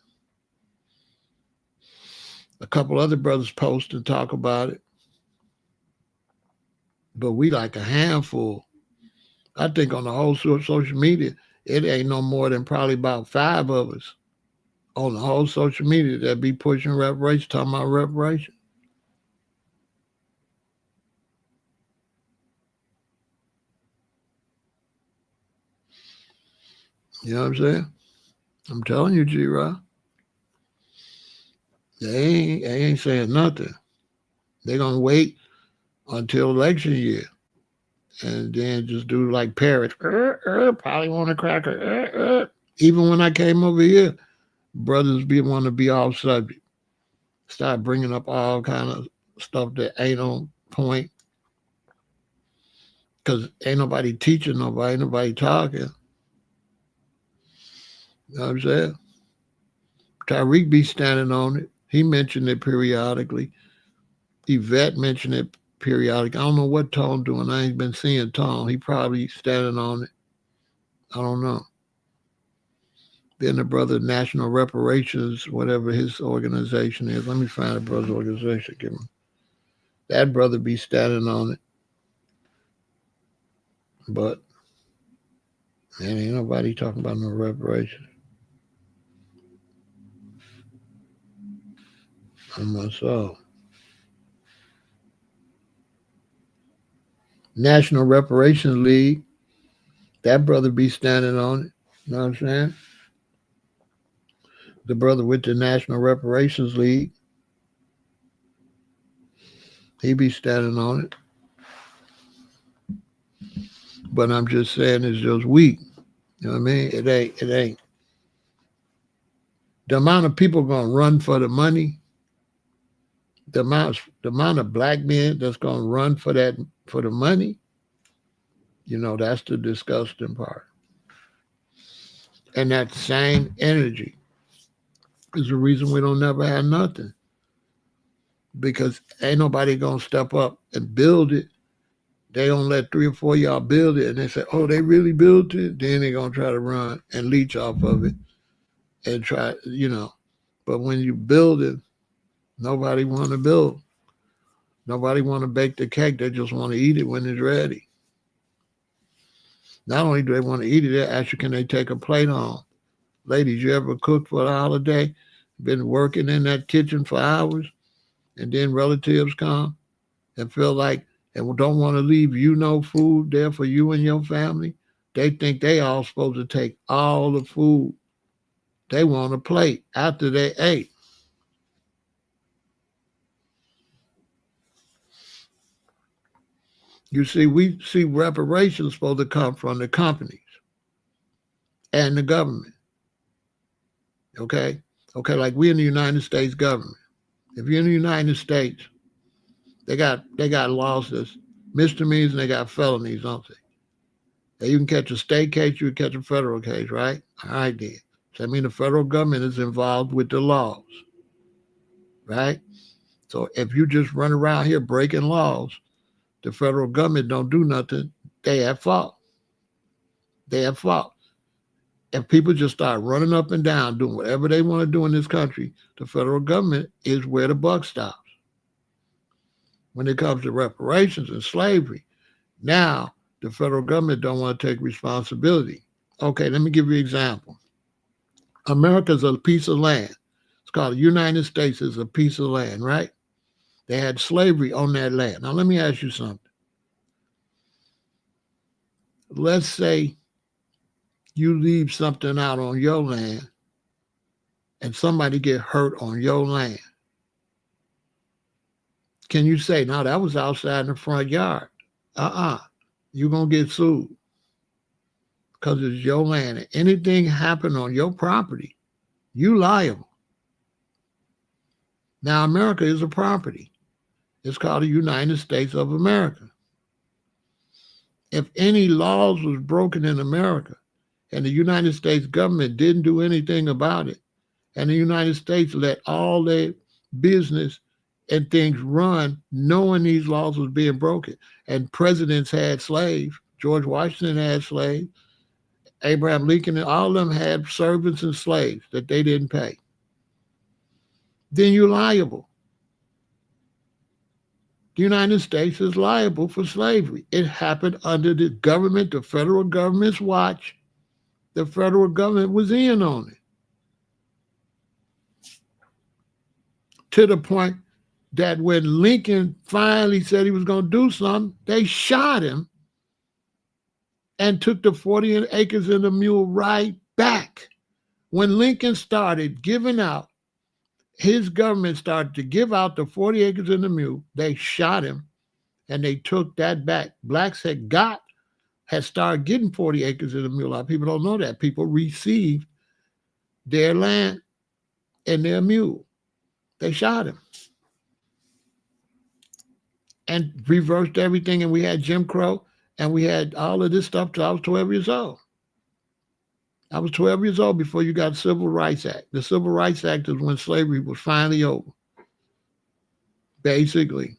A couple other brothers post and talk about it. But we like a handful. I think on the whole social media, it ain't no more than probably about 5 of us on the whole social media that be pushing reparations, talking about reparations. You know what I'm saying? I'm telling you, G-Rock. They ain't saying nothing. They're going to wait until election year and then just do like parrots. Probably want a cracker. Even when I came over here, brothers want to be off subject. Start bringing up all kind of stuff that ain't on point. Because ain't nobody teaching nobody, ain't nobody talking. You know what I'm saying? Tyreek be standing on it. He mentioned it periodically. Yvette mentioned it periodically. I don't know what Tone doing. I ain't been seeing Tone. He probably standing on it. I don't know. Then the brother National Reparations, whatever his organization is. Let me find the brother's organization. Give him. That brother be standing on it. But man, ain't nobody talking about no reparations. On my soul. National Reparations League. That brother be standing on it. You know what I'm saying? The brother with the National Reparations League. He be standing on it. But I'm just saying it's just weak. You know what I mean? It ain't. The amount of people gonna run for the money, the amount of black men that's gonna run for the money, that's the disgusting part. And that same energy is the reason we don't never have nothing. Because ain't nobody gonna step up and build it. They don't let 3 or 4 of y'all build it and they say, oh, they really built it. Then they're gonna try to run and leech off of it and try. But when you build it, nobody wanna build. Nobody wanna bake the cake, they just wanna eat it when it's ready. Not only do they want to eat it, they ask you, can they take a plate home? Ladies, you ever cooked for the holiday? Been working in that kitchen for hours, and then relatives come and feel like and don't want to leave no food there for you and your family? They think they all supposed to take all the food. They want a plate after they ate. You see, we see reparations supposed to come from the companies. and the government. Okay? Okay, like we in the United States government. If you're in the United States, they got laws that's misdemeanors and they got felonies, don't they? Now you can catch a state case, you can catch a federal case, right? All right then. So that means the federal government is involved with the laws, right? So if you just run around here breaking laws, the federal government don't do nothing, they at fault. They at fault. If people just start running up and down, doing whatever they want to do in this country, the federal government is where the buck stops. When it comes to reparations and slavery, now the federal government don't want to take responsibility. Okay, let me give you an example. America's a piece of land. It's called the United States is a piece of land, right? They had slavery on that land. Now let me ask you something. Let's say you leave something out on your land and somebody get hurt on your land. Can you say, no, that was outside in the front yard? You're going to get sued because it's your land. And anything happen on your property, you liable. Now, America is a property. It's called the United States of America. If any laws was broken in America and the United States government didn't do anything about it, and the United States let all their business and things run knowing these laws was being broken, and presidents had slaves, George Washington had slaves, Abraham Lincoln, all of them had servants and slaves that they didn't pay, then you're liable. The United States is liable for slavery. It happened under the government, the federal government's watch. The federal government was in on it. To the point that when Lincoln finally said he was going to do something, they shot him and took the 40 acres and the mule right back. When Lincoln started giving out, his government started to give out the 40 acres and the mule, they shot him and they took that back. Blacks had started getting 40 acres and a mule. A lot of people don't know that. People received their land and their mule. They shot him and reversed everything. And we had Jim Crow and we had all of this stuff till I was 12 years old. I was 12 years old before you got the Civil Rights Act. The Civil Rights Act is when slavery was finally over. Basically,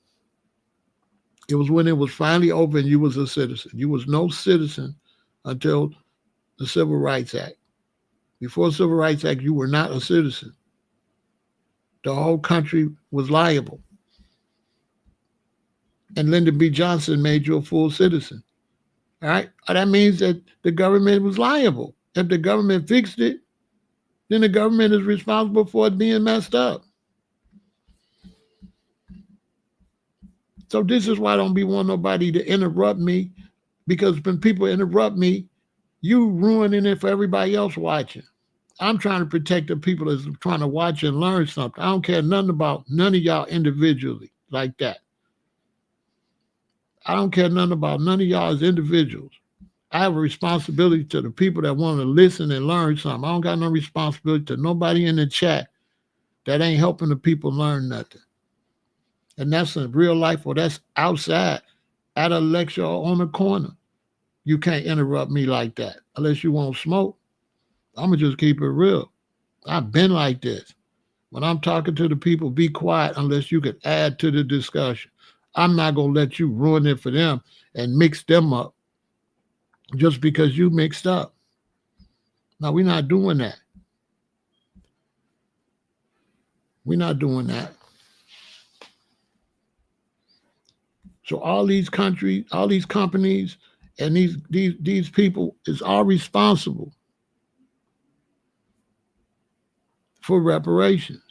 it was when it was finally over and you was a citizen. You was no citizen until the Civil Rights Act. Before the Civil Rights Act, you were not a citizen. The whole country was liable. And Lyndon B. Johnson made you a full citizen. All right? That means that the government was liable. If the government fixed it, then the government is responsible for it being messed up. So this is why I don't be want nobody to interrupt me, because when people interrupt me, you ruining it for everybody else watching. I'm trying to protect the people that's trying to watch and learn something. I don't care nothing about none of y'all individually like that. I don't care nothing about none of y'all as individuals. I have a responsibility to the people that want to listen and learn something. I don't got no responsibility to nobody in the chat that ain't helping the people learn nothing. And that's in real life, or that's outside at a lecture or on the corner. You can't interrupt me like that unless you want smoke. I'm going to just keep it real. I've been like this. When I'm talking to the people, be quiet unless you could add to the discussion. I'm not going to let you ruin it for them and mix them up just because you mixed up. No, we're not doing that. We're not doing that. So all these countries, all these companies, and these people is all responsible for reparations.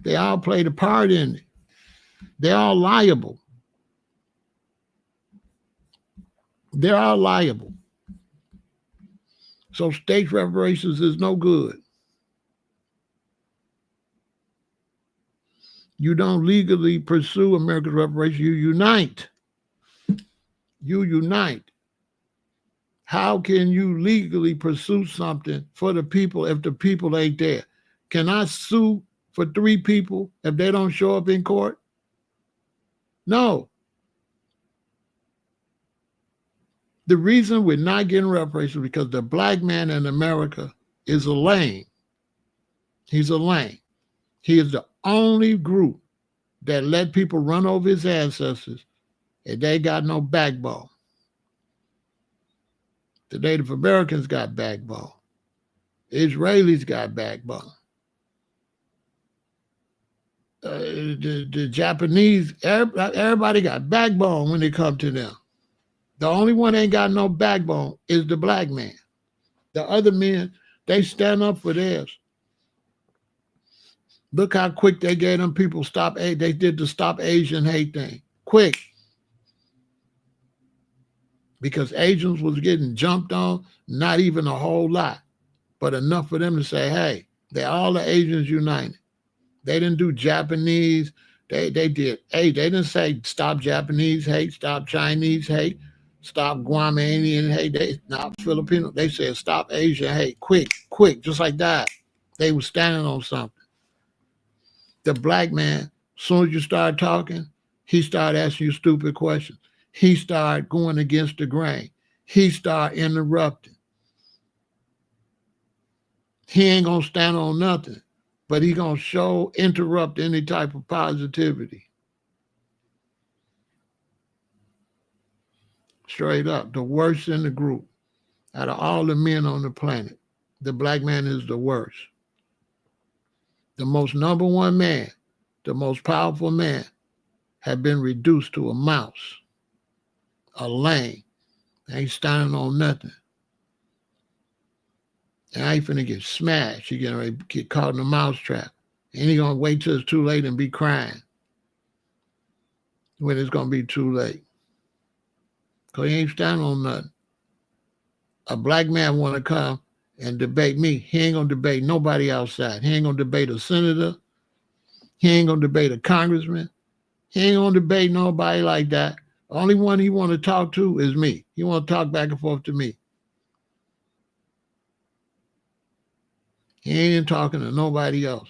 They all played a part in it. They're all liable. They're all liable. So state reparations is no good. You don't legally pursue America's reparations. You unite. You unite. How can you legally pursue something for the people if the people ain't there? Can I sue for 3 people if they don't show up in court? No. The reason we're not getting reparations is because the black man in America is a lame. He's a lame. He is the only group that let people run over his ancestors and they got no backbone. The Native Americans got backbone. Israelis got backbone. The Japanese, everybody got backbone when it comes to them. The only one that ain't got no backbone is the black man. The other men, they stand up for theirs. Look how quick they gave them people they did the Stop Asian Hate thing. Quick. Because Asians was getting jumped on, not even a whole lot, but enough for them to say, hey, they're all the Asians united. They didn't do Japanese. They did. Hey, they didn't say stop Japanese hate, stop Chinese hate, stop Guamanian hate, not Filipino. They said stop Asian hate. Quick, just like that. They were standing on something. The black man, as soon as you start talking, he started asking you stupid questions. He started going against the grain. He started interrupting. He ain't gonna stand on nothing, but he gonna interrupt any type of positivity. Straight up, the worst in the group. Out of all the men on the planet, the black man is the worst. The most number one man, the most powerful man, have been reduced to a mouse, a lame. Ain't standing on nothing. And I ain't finna get smashed. He gonna get caught in a mousetrap. And he gonna wait till it's too late and be crying when it's gonna be too late. Because he ain't standing on nothing. A black man wanna come and debate me. He ain't gonna debate nobody outside. He ain't gonna debate a senator. He ain't gonna debate a congressman. He ain't gonna debate nobody like that. The only one he wanna talk to is me. He wanna talk back and forth to me. He ain't talking to nobody else.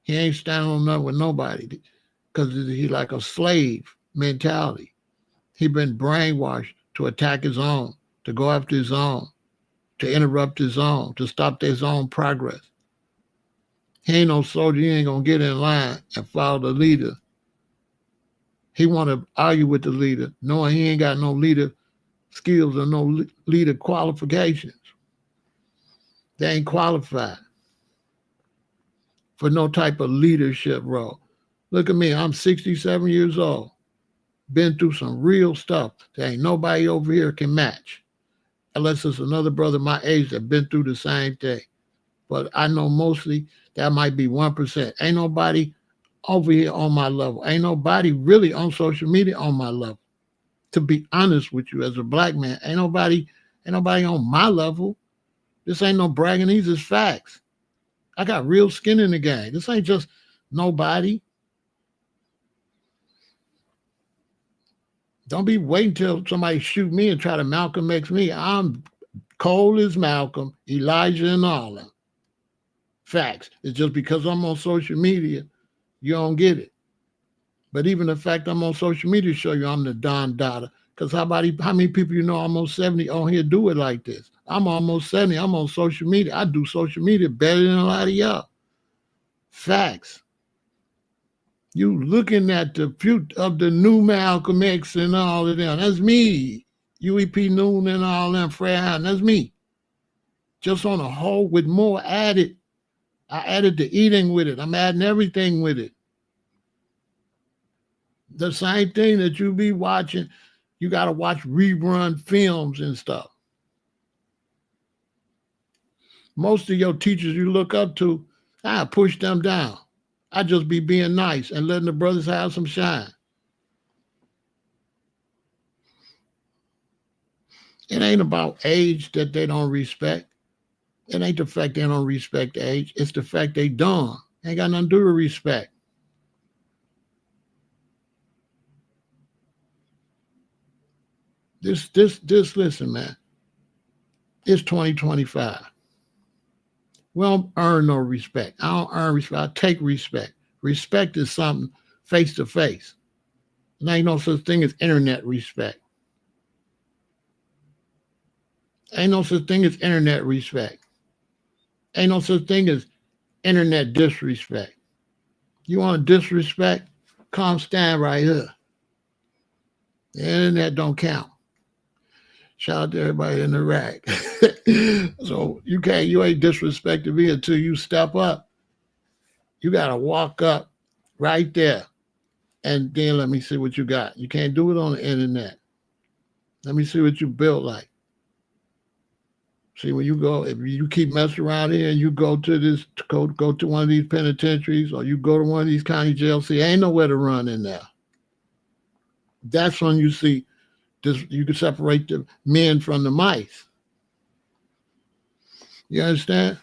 He ain't standing on nothing with nobody because he like a slave mentality. He been brainwashed to attack his own, to go after his own, to interrupt his own, to stop his own progress. He ain't no soldier. He ain't going to get in line and follow the leader. He want to argue with the leader, knowing he ain't got no leader skills or no leader qualifications. They ain't qualified for no type of leadership role. Look at me, I'm 67 years old. Been through some real stuff that ain't nobody over here can match. Unless it's another brother my age that been through the same thing. But I know mostly that might be 1%. Ain't nobody over here on my level. Ain't nobody really on social media on my level. To be honest with you, as a black man, ain't nobody on my level. This ain't no bragging, these is facts. I got real skin in the game. This ain't just nobody. Don't be waiting till somebody shoot me and try to Malcolm X me. I'm cold as Malcolm, Elijah, and all them. Facts. It's just because I'm on social media, you don't get it. But even the fact I'm on social media show you I'm the Don Dada. Because how many people you know almost 70 on here do it like this? I'm almost 70. I'm on social media. I do social media better than a lot of y'all. Facts. You looking at the future of the new Malcolm X and all of them. That's me. UEP Noon and all them, Fred. That's me. Just on a whole with more added. I added the eating with it. I'm adding everything with it. The same thing that you be watching, you got to watch rerun films and stuff. Most of your teachers you look up to, I push them down. I just be being nice and letting the brothers have some shine. It ain't about age that they don't respect. It ain't the fact they don't respect age. It's the fact they dumb. Ain't got nothing to do with respect. Listen, man. It's 2025. We don't earn no respect. I don't earn respect. I take respect. Respect is something face to face. There ain't no such thing as internet respect. Ain't no such thing as internet respect. Ain't no such thing as internet disrespect. You want to disrespect? Come stand right here. The internet don't count. Shout out to everybody in the rack. So you ain't disrespecting me until you step up. You gotta walk up right there and then let me see what you got. You can't do it on the internet. Let me see what you built like. See, when you go, if you keep messing around here and you go to this, go to one of these penitentiaries or you go to one of these county jails, see, ain't nowhere to run in there. That's when you see this. You can separate the men from the mice. You understand?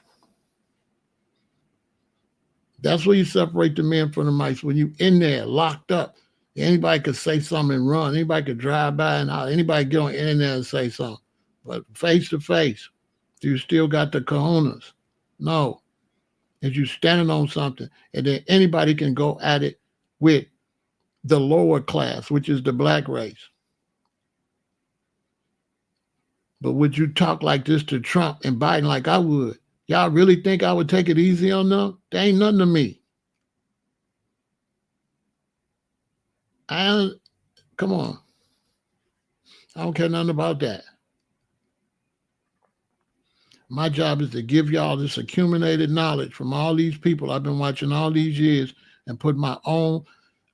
That's where you separate the men from the mice. When you in there, locked up, anybody could say something and run. Anybody could drive by and out. Anybody get on the internet and say something. But face to face, you still got the cojones. No. If you standing on something, and then anybody can go at it with the lower class, which is the black race. But would you talk like this to Trump and Biden like I would? Y'all really think I would take it easy on them? They ain't nothing to me. Come on. I don't care nothing about that. My job is to give y'all this accumulated knowledge from all these people I've been watching all these years and put my own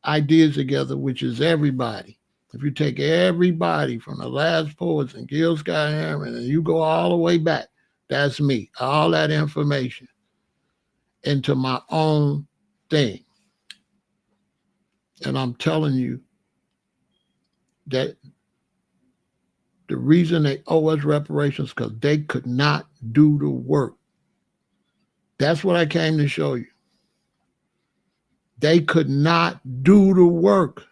ideas together, which is everybody. If you take everybody from the last poets and Gil Scott Heron and you go all the way back, that's me. All that information into my own thing. And I'm telling you that the reason they owe us reparations is because they could not do the work. That's what I came to show you. They could not do the work.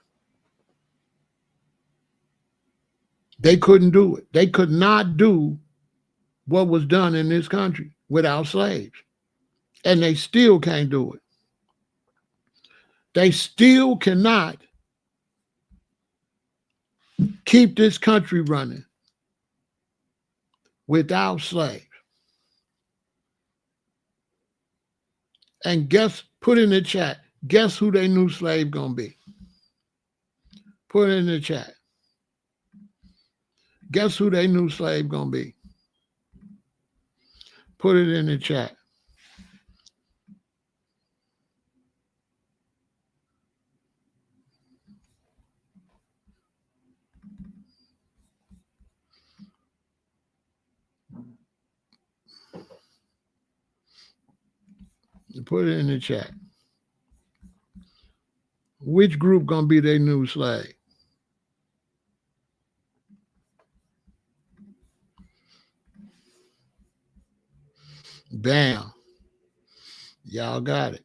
They couldn't do it. They could not do what was done in this country without slaves. And they still can't do it. They still cannot keep this country running without slaves. And put in the chat, guess who their new slave gonna be? Put it in the chat. Guess who their new slave gonna be? Put it in the chat. Put it in the chat. Which group gonna be their new slave? Bam. Y'all got it.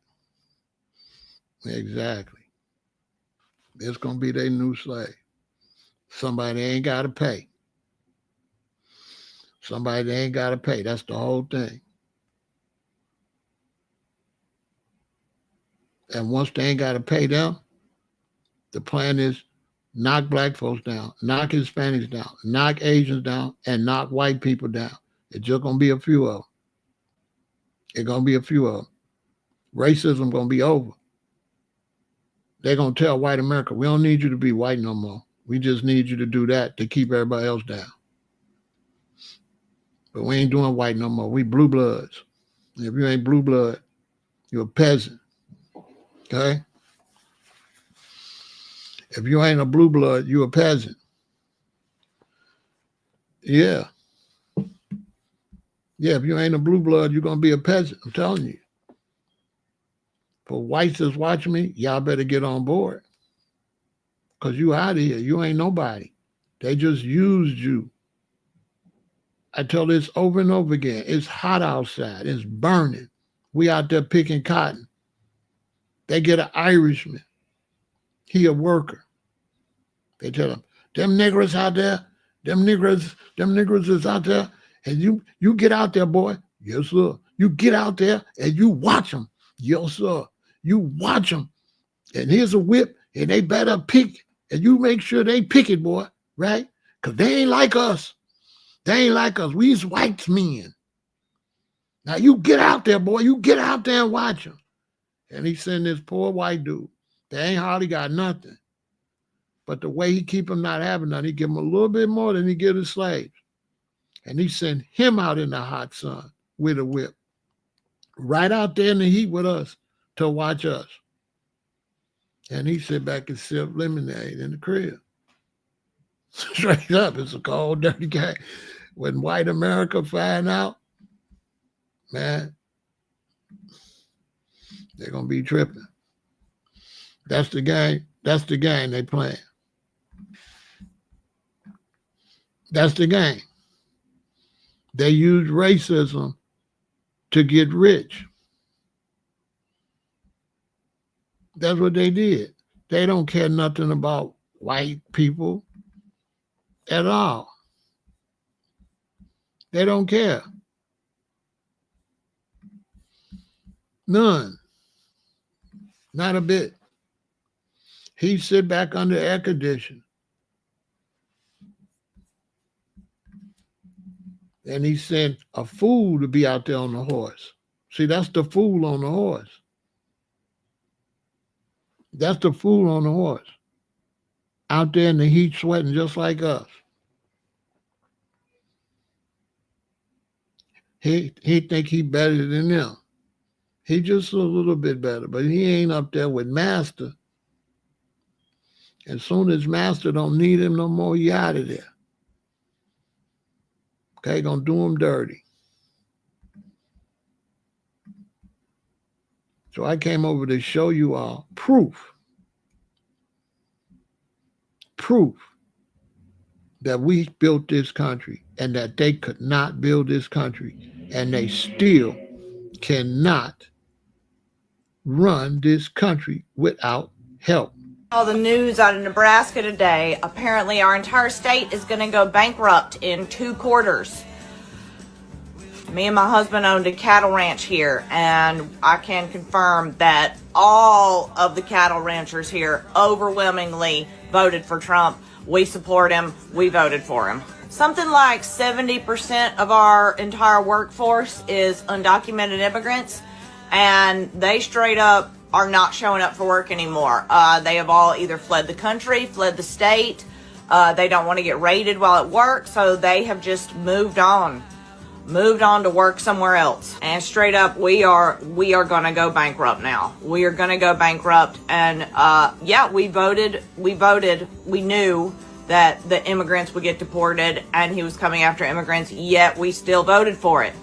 Exactly. It's gonna be their new slave. Somebody ain't gotta pay. Somebody they ain't gotta pay. That's the whole thing. And once they ain't gotta pay them, the plan is knock black folks down, knock Hispanics down, knock Asians down, and knock white people down. It's just gonna be a few of them. It's gonna be a few of them. Racism gonna be over. They're gonna tell white America, we don't need you to be white no more. We just need you to do that to keep everybody else down. But we ain't doing white no more. We blue bloods. If you ain't blue blood, you're a peasant. Okay? If you ain't a blue blood, you're a peasant. Yeah. Yeah, if you ain't a blue blood, you're gonna be a peasant. I'm telling you. For whites that's watching me, y'all better get on board. Because you out of here. You ain't nobody. They just used you. I tell this over and over again. It's hot outside. It's burning. We out there picking cotton. They get an Irishman. He a worker. They tell him, them niggers out there, them niggers is out there, And you get out there, boy. Yes, sir. You get out there and you watch them. Yes, sir. You watch them. And here's a whip, and they better pick. And you make sure they pick it, boy, right? Because they ain't like us. They ain't like us. We's white men. Now you get out there, boy. You get out there and watch them. And he sent this poor white dude. They ain't hardly got nothing. But the way he keep them not having nothing, he give them a little bit more than he give his slaves. And he sent him out in the hot sun with a whip. Right out there in the heat with us to watch us. And he sit back and sip lemonade in the crib. Straight up, it's a cold, dirty game. When white America find out, man, they're going to be tripping. That's the game. That's the game they playing. That's the game. They use racism to get rich. That's what they did. They don't care nothing about white people at all. They don't care. None. Not a bit. He sit back under air conditioning. And he sent a fool to be out there on the horse. See, that's the fool on the horse. That's the fool on the horse. Out there in the heat sweating just like us. He think he better than them. He just a little bit better, but he ain't up there with master. As soon as master don't need him no more, he out of there. Okay, gonna do him dirty. So I came over to show you all proof that we built this country and that they could not build this country and they still cannot run this country without help. All the news out of Nebraska today, apparently our entire state is going to go bankrupt in 2 quarters. Me and my husband owned a cattle ranch here, and I can confirm that all of the cattle ranchers here overwhelmingly voted for Trump. We support him. We voted for him. Something like 70% of our entire workforce is undocumented immigrants, and they straight up are not showing up for work anymore. They have all either fled the country, fled the state. They don't want to get raided while at work, so they have just moved on to work somewhere else. And straight up, we are going to go bankrupt now. We are going to go bankrupt. And yeah, we voted. We knew that the immigrants would get deported and he was coming after immigrants, yet we still voted for it.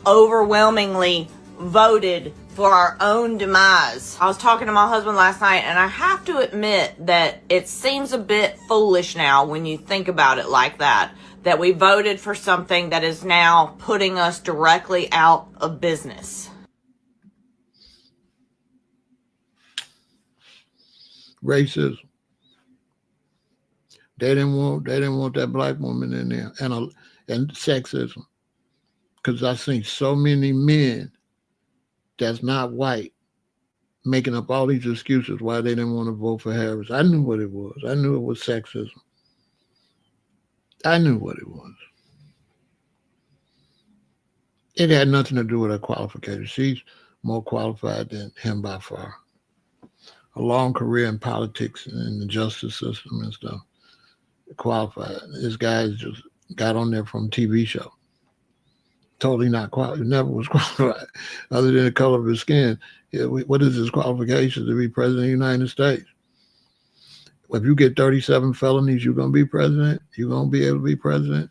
Overwhelmingly voted for our own demise. I was talking to my husband last night, and I have to admit that it seems a bit foolish now when you think about it like that we voted for something that is now putting us directly out of business. Racism. They didn't want that black woman in there, and sexism. Because I've seen so many men that's not white making up all these excuses why they didn't want to vote for Harris. I knew what it was. I knew it was sexism. I knew what it was. It had nothing to do with her qualifications. She's more qualified than him by far. A long career in politics and in the justice system and stuff. Qualified. This guy just got on there from a TV show. Totally not qualified. Never was qualified, other than the color of his skin. Yeah, what is his qualifications to be president of the United States? If you get 37 felonies, you're going to be president. You're going to be able to be president.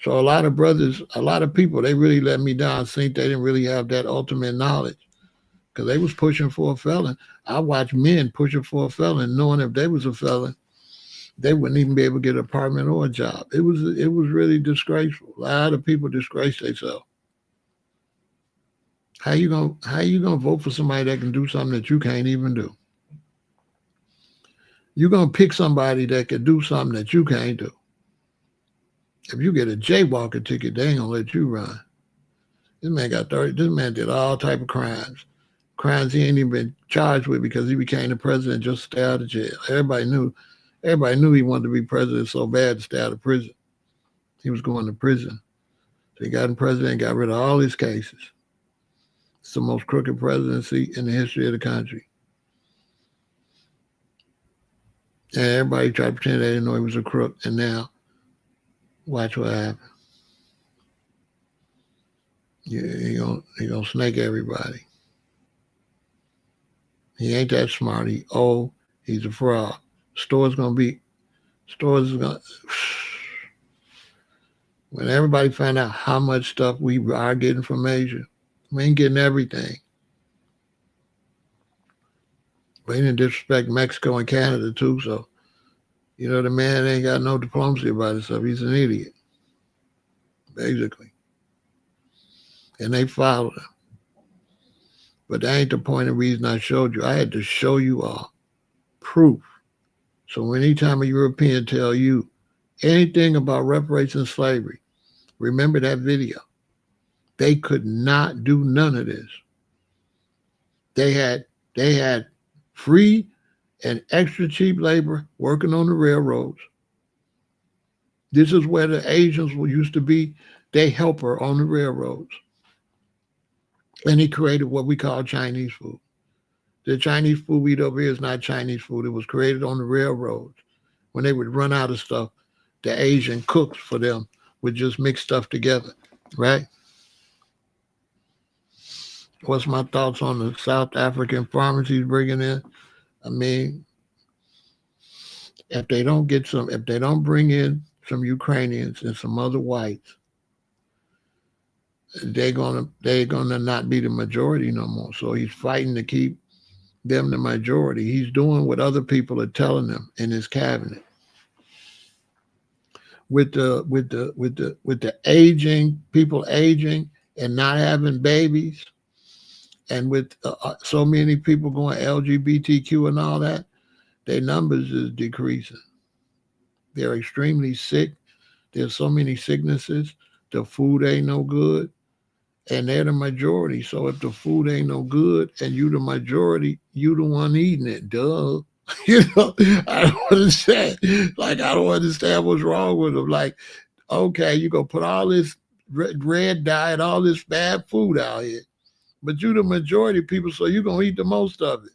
So a lot of brothers, a lot of people, they really let me down. I think they didn't really have that ultimate knowledge because they was pushing for a felon. I watched men pushing for a felon, knowing if they was a felon, they wouldn't even be able to get an apartment or a job. It was really disgraceful. A lot of people disgrace themselves. How you gonna vote for somebody that can do something that you can't even do? You're gonna pick somebody that can do something that you can't do. If you get a jaywalker ticket, they ain't gonna let you run. This man got 30. This man did all type of crimes. Crimes he ain't even been charged with because he became the president just to stay out of jail. Everybody knew he wanted to be president so bad to stay out of prison. He was going to prison. So he got in president and got rid of all his cases. It's the most crooked presidency in the history of the country. And everybody tried to pretend they didn't know he was a crook. And now, watch what happens. He gonna snake everybody. He ain't that smart. He old. He's a fraud. Stores is gonna. When everybody find out how much stuff we are getting from Asia, we ain't getting everything. We didn't disrespect Mexico and Canada too, so the man ain't got no diplomacy about himself. He's an idiot, basically. And they followed him. But that ain't the point and reason I showed you. I had to show you all proof. So anytime a European tell you anything about reparations and slavery, remember that video. They could not do none of this. They had free and extra cheap labor working on the railroads. This is where the Asians used to be they helper on the railroads. And he created what we call Chinese food. The Chinese food we eat over here is not Chinese food. It was created on the railroads. When they would run out of stuff, the Asian cooks for them would just mix stuff together, right? What's my thoughts on the South African farmers he's bringing in? I mean, if they don't bring in some Ukrainians and some other whites, they're gonna not be the majority no more. So he's fighting to keep them the majority. He's doing what other people are telling him in his cabinet. With the aging people aging and not having babies, and with so many people going LGBTQ and all that, their numbers is decreasing. They're extremely sick. There's so many sicknesses. The food ain't no good. And they're the majority. So if the food ain't no good and you the majority, you the one eating it. Duh. I don't understand. I don't understand what's wrong with them. Like, okay, you gonna put all this red diet, all this bad food out here, but you the majority of people, so you gonna eat the most of it.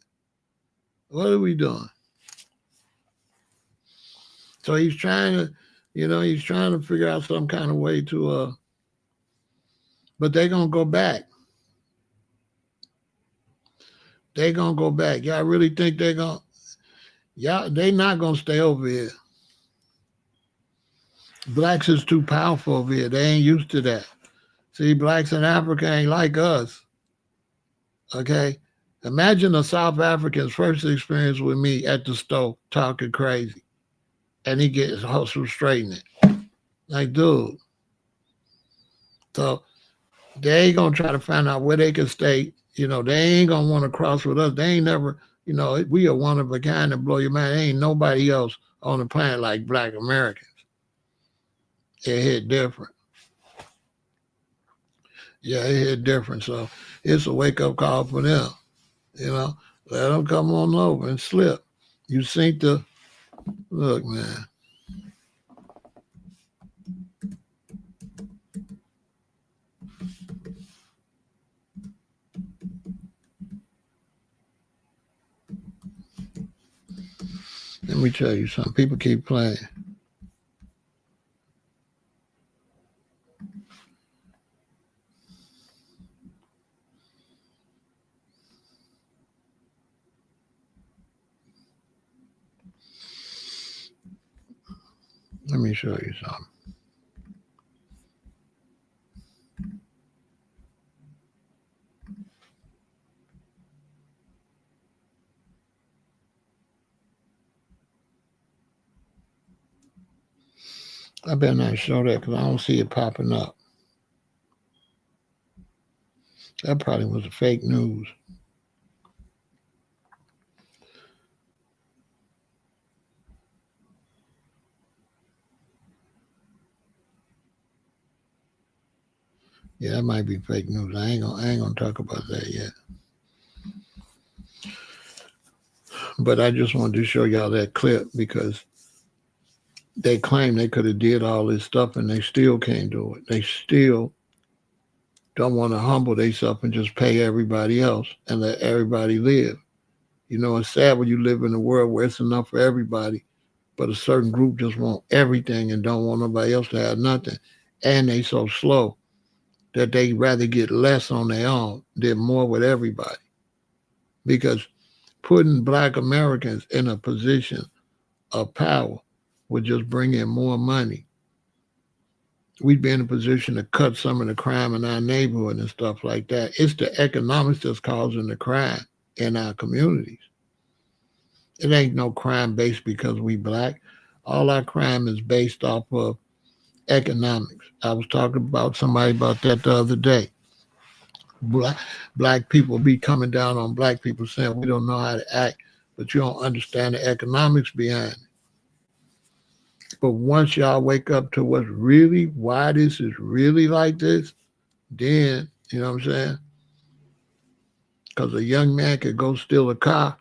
What are we doing? So he's trying to figure out some kind of way to but they're gonna go back. They're gonna go back. Y'all really think they not gonna stay over here. Blacks is too powerful over here. They ain't used to that. See, blacks in Africa ain't like us. Okay? Imagine a South African's first experience with me at the store talking crazy. And he gets hustled straight in it. Like, dude. So they ain't gonna try to find out where they can stay. They ain't gonna want to cross with us. They ain't never, we are one of a kind that blow your mind. There ain't nobody else on the planet like Black Americans. It hit different. Yeah, it hit different. So it's a wake up call for them. Let them come on over and slip. You sink the look, man. Let me tell you something. People keep playing. Let me show you something. I better not show that because I don't see it popping up. That probably was a fake news. Yeah, that might be fake news. I ain't gonna talk about that yet. But I just wanted to show y'all that clip because they claim they could have did all this stuff and they still can't do it. They still don't want to humble themselves and just pay everybody else and let everybody live. You know, it's sad when you live in a world where it's enough for everybody, but a certain group just want everything and don't want nobody else to have nothing. And they so slow that they rather get less on their own than more with everybody. Because putting black Americans in a position of power would just bring in more money. We'd be in a position to cut some of the crime in our neighborhood and stuff like that. It's the economics that's causing the crime in our communities. It ain't no crime based because we black. All our crime is based off of economics. I was talking about somebody about that the other day. Black, black people be coming down on black people saying we don't know how to act, but you don't understand the economics behind it. But once y'all wake up to what's really why this is really like this, then you know what I'm saying? Because a young man could go steal a car.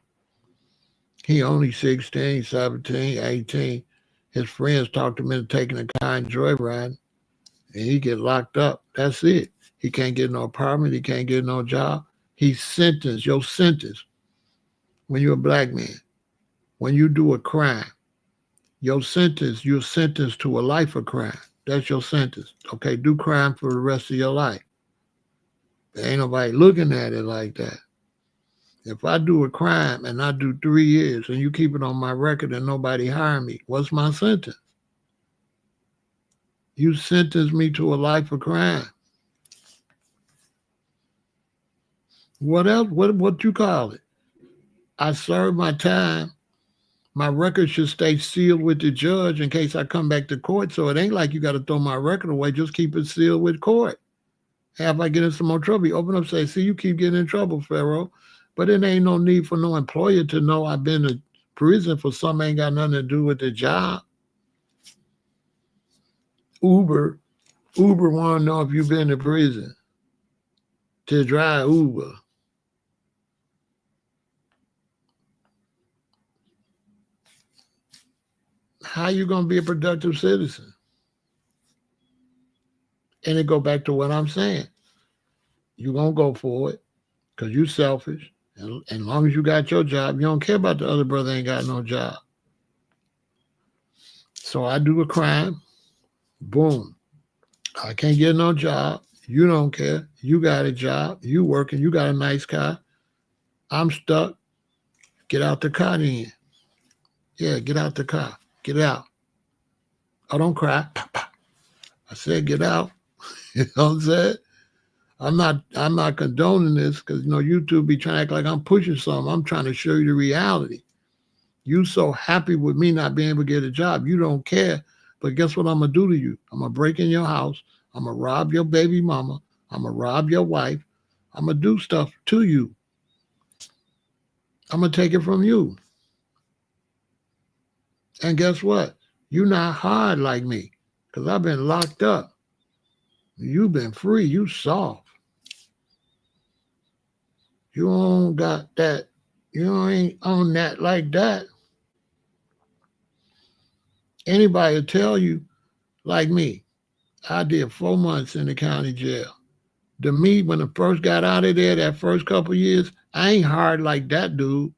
He only 16, 17, 18. His friends talked him into taking a car and joyriding, and he get locked up. That's it. He can't get no apartment. He can't get no job. He's sentenced. Your sentence when you're a black man, when you do a crime, your sentence, you're sentenced to a life of crime. That's your sentence. Okay, do crime for the rest of your life. There ain't nobody looking at it like that. If I do a crime and I do 3 years and you keep it on my record and nobody hire me, what's my sentence? You sentence me to a life of crime. What else? What you call it? I served my time. My record should stay sealed with the judge in case I come back to court. So it ain't like you got to throw my record away. Just keep it sealed with court. Have I get in some more trouble? You open up, say, see, you keep getting in trouble, Pharaoh. But it ain't no need for no employer to know I've been to prison for something ain't got nothing to do with the job. Uber want to know if you've been to prison to drive Uber. How you gonna be a productive citizen? And it go back to what I'm saying. You gonna go for it because you selfish. And as long as you got your job, you don't care about the other brother ain't got no job. So I do a crime, boom. I can't get no job. You don't care. You got a job. You working. You got a nice car. I'm stuck. Get out the car then. Yeah, get out the car. Get out. Oh, don't cry. I said get out. You know what I'm saying? I'm not condoning this because YouTube be trying to act like I'm pushing something. I'm trying to show you the reality. You so happy with me not being able to get a job. You don't care. But guess what I'm gonna do to you? I'm gonna break in your house. I'm gonna rob your baby mama. I'm gonna rob your wife. I'm gonna do stuff to you. I'm gonna take it from you. And guess what? You're not hard like me because I've been locked up. You've been free. You soft. You don't got that. You ain't on that like that. Anybody will tell you, like me, I did 4 months in the county jail. To me, when I first got out of there, that first couple of years, I ain't hard like that dude.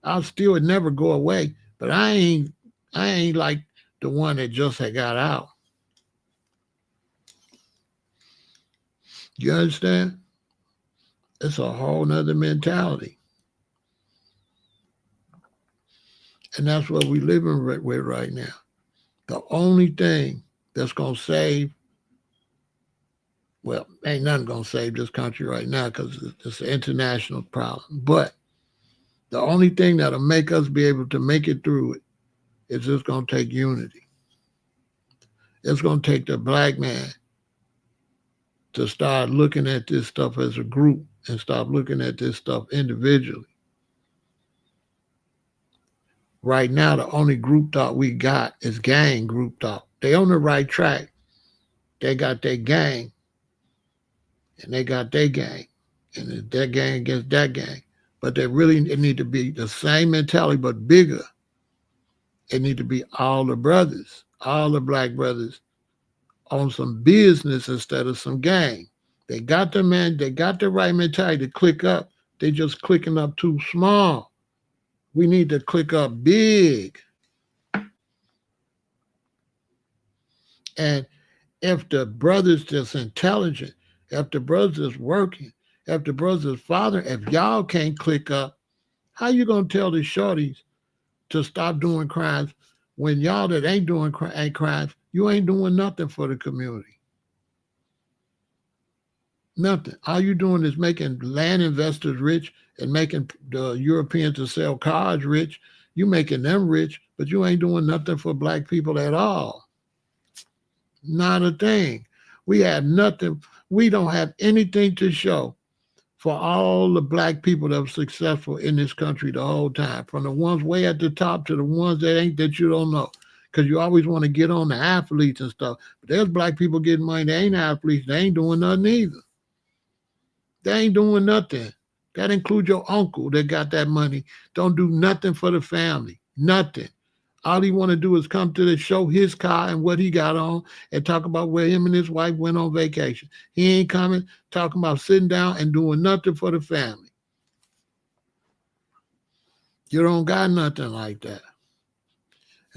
I'll still never go away, but I ain't like the one that just had got out. You understand? It's a whole nother mentality. And that's what we living with right now. The only thing that's going to save, well, ain't nothing going to save this country right now because it's an international problem. But the only thing that'll make us be able to make it through it is just going to take unity. It's going to take the black man to start looking at this stuff as a group and stop looking at this stuff individually. Right now, the only group thought we got is gang group thought. They on the right track. They got their gang. and they got their gang, and it's that gang against that gang. But it need to be the same mentality, but bigger. It need to be all the brothers, all the black brothers on some business instead of some gang. They got the right mentality to click up. They just clicking up too small. We need to click up big. And if the brothers just intelligent, if the brothers is working, if the brothers is father, if y'all can't click up, how you gonna tell the shorties to stop doing crimes when y'all that ain't doing ain't crimes, you ain't doing nothing for the community? Nothing. All you doing is making land investors rich and making the Europeans to sell cars rich. You making them rich, but you ain't doing nothing for black people at all. Not a thing. We have nothing. We don't have anything to show for all the black people that were successful in this country the whole time, from the ones way at the top to the ones that ain't that you don't know. Because you always want to get on the athletes and stuff. But there's black people getting money. They ain't athletes. They ain't doing nothing either. They ain't doing nothing. That includes your uncle that got that money. Don't do nothing for the family. Nothing. All he want to do is come to the show his car and what he got on and talk about where him and his wife went on vacation. He ain't coming, talking about sitting down and doing nothing for the family. You don't got nothing like that.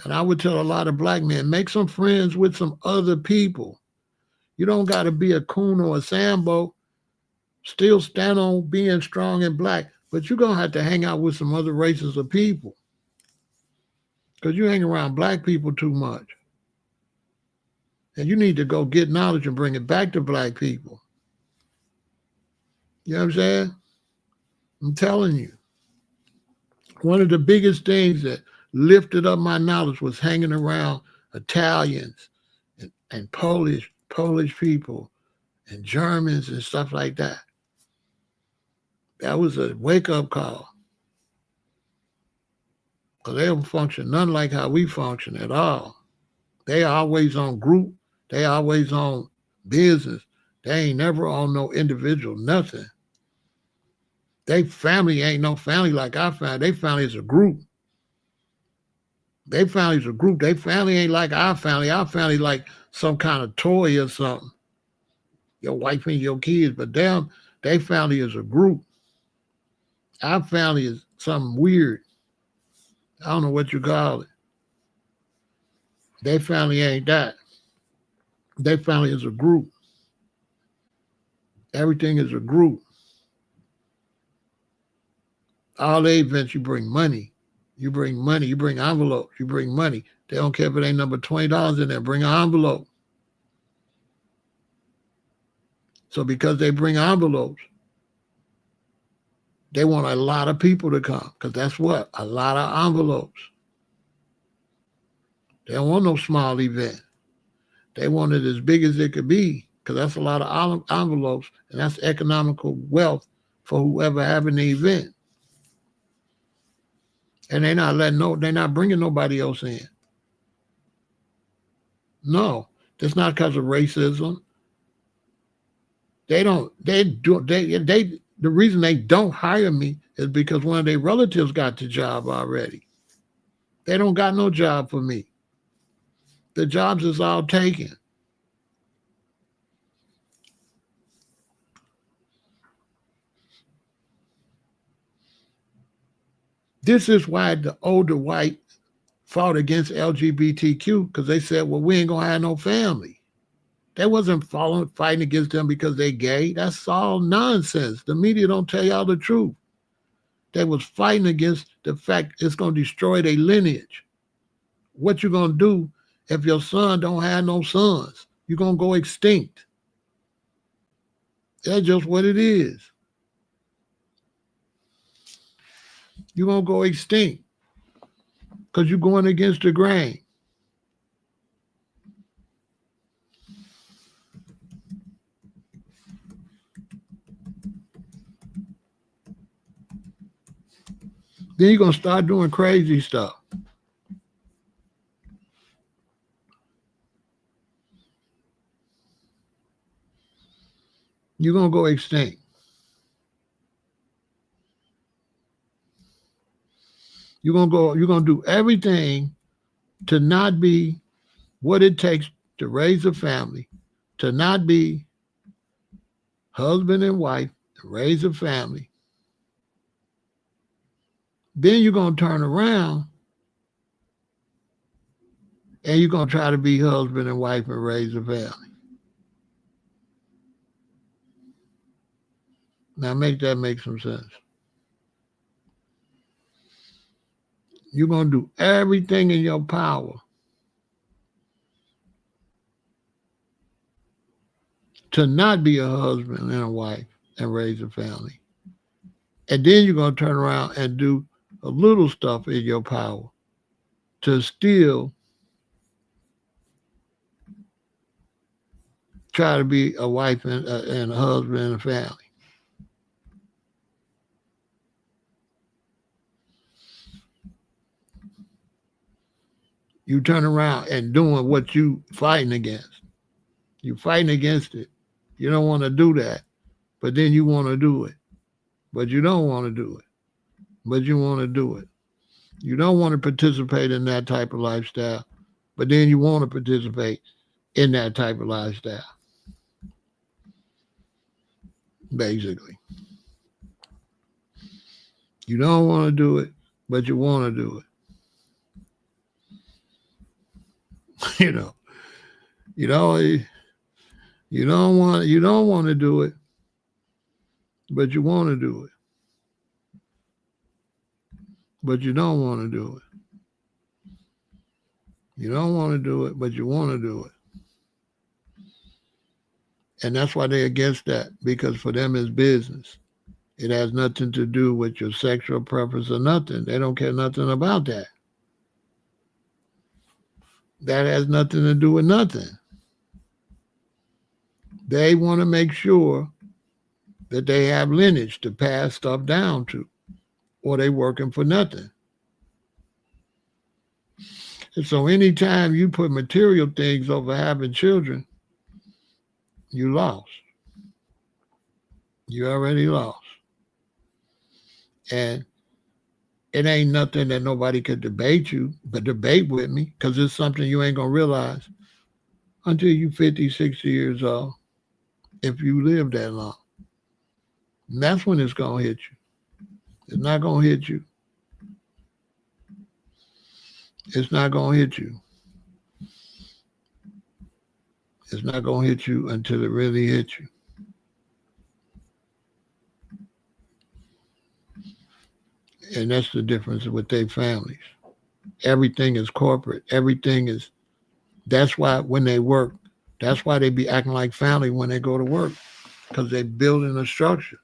And I would tell a lot of black men, make some friends with some other people. You don't got to be a coon or a Sambo. Still stand on being strong and black, but you're going to have to hang out with some other races of people because you hang around black people too much. And you need to go get knowledge and bring it back to black people. You know what I'm saying? I'm telling you. One of the biggest things that lifted up my knowledge was hanging around Italians and Polish people and Germans and stuff like that. That was a wake-up call. Because they don't function none like how we function at all. They always on group. They always on business. They ain't never on no individual, nothing. They family ain't no family like our family. They family is a group. They family is a group. They family ain't like our family. Our family like some kind of toy or something. Your wife and your kids. But them, they family is a group. Our family is something weird. I don't know what you call it. Their family ain't that. Their family is a group. Everything is a group. All the events, you bring money. You bring money. You bring envelopes. You bring money. They don't care if it ain't number $20 in there. Bring an envelope. So because they bring envelopes, they want a lot of people to come because that's what? A lot of envelopes. They don't want no small event. They want it as big as it could be because that's a lot of envelopes and that's economical wealth for whoever having the event. And they're not bringing nobody else in. No, that's not because of racism. The reason they don't hire me is because one of their relatives got the job already. They don't got no job for me. The jobs is all taken. This is why the older white fought against LGBTQ because they said, well, we ain't going to have no family. They wasn't fighting against them because they gay. That's all nonsense. The media don't tell y'all the truth. They was fighting against the fact it's going to destroy their lineage. What you going to do if your son don't have no sons? You're going to go extinct. That's just what it is. You're going to go extinct because you're going against the grain. Then you're going to start doing crazy stuff. You're gonna go extinct. You're gonna do everything to not be what it takes to raise a family, to not be husband and wife, to raise a family. Then you're gonna turn around and you're gonna try to be husband and wife and raise a family. Now make that make some sense. You're gonna do everything in your power to not be a husband and a wife and raise a family. And then you're going to turn around and do a little stuff in your power to still try to be a wife and a husband and a family. You turn around and doing what you fighting against. You fighting against it. You don't want to do that, but then you want to do it. But you don't want to do it, but you want to do it. You don't want to participate in that type of lifestyle, but then you want to participate in that type of lifestyle, basically. You don't want to do it, but you want to do it. You know, you don't want to do it, but you want to do it. But you don't want to do it. You don't want to do it, but you want to do it. And that's why they're against that, because for them it's business. It has nothing to do with your sexual preference or nothing. They don't care nothing about that. That has nothing to do with nothing. They want to make sure that they have lineage to pass stuff down to, or they working for nothing. And so anytime you put material things over having children, you lost. You already lost. And it ain't nothing that nobody could debate with me, because it's something you ain't going to realize until you 50, 60 years old, if you live that long. And that's when it's going to hit you. It's not going to hit you. It's not going to hit you. It's not going to hit you until it really hits you. And that's the difference with their families. Everything is corporate. That's why when they work, that's why they be acting like family when they go to work, because they're building a structure.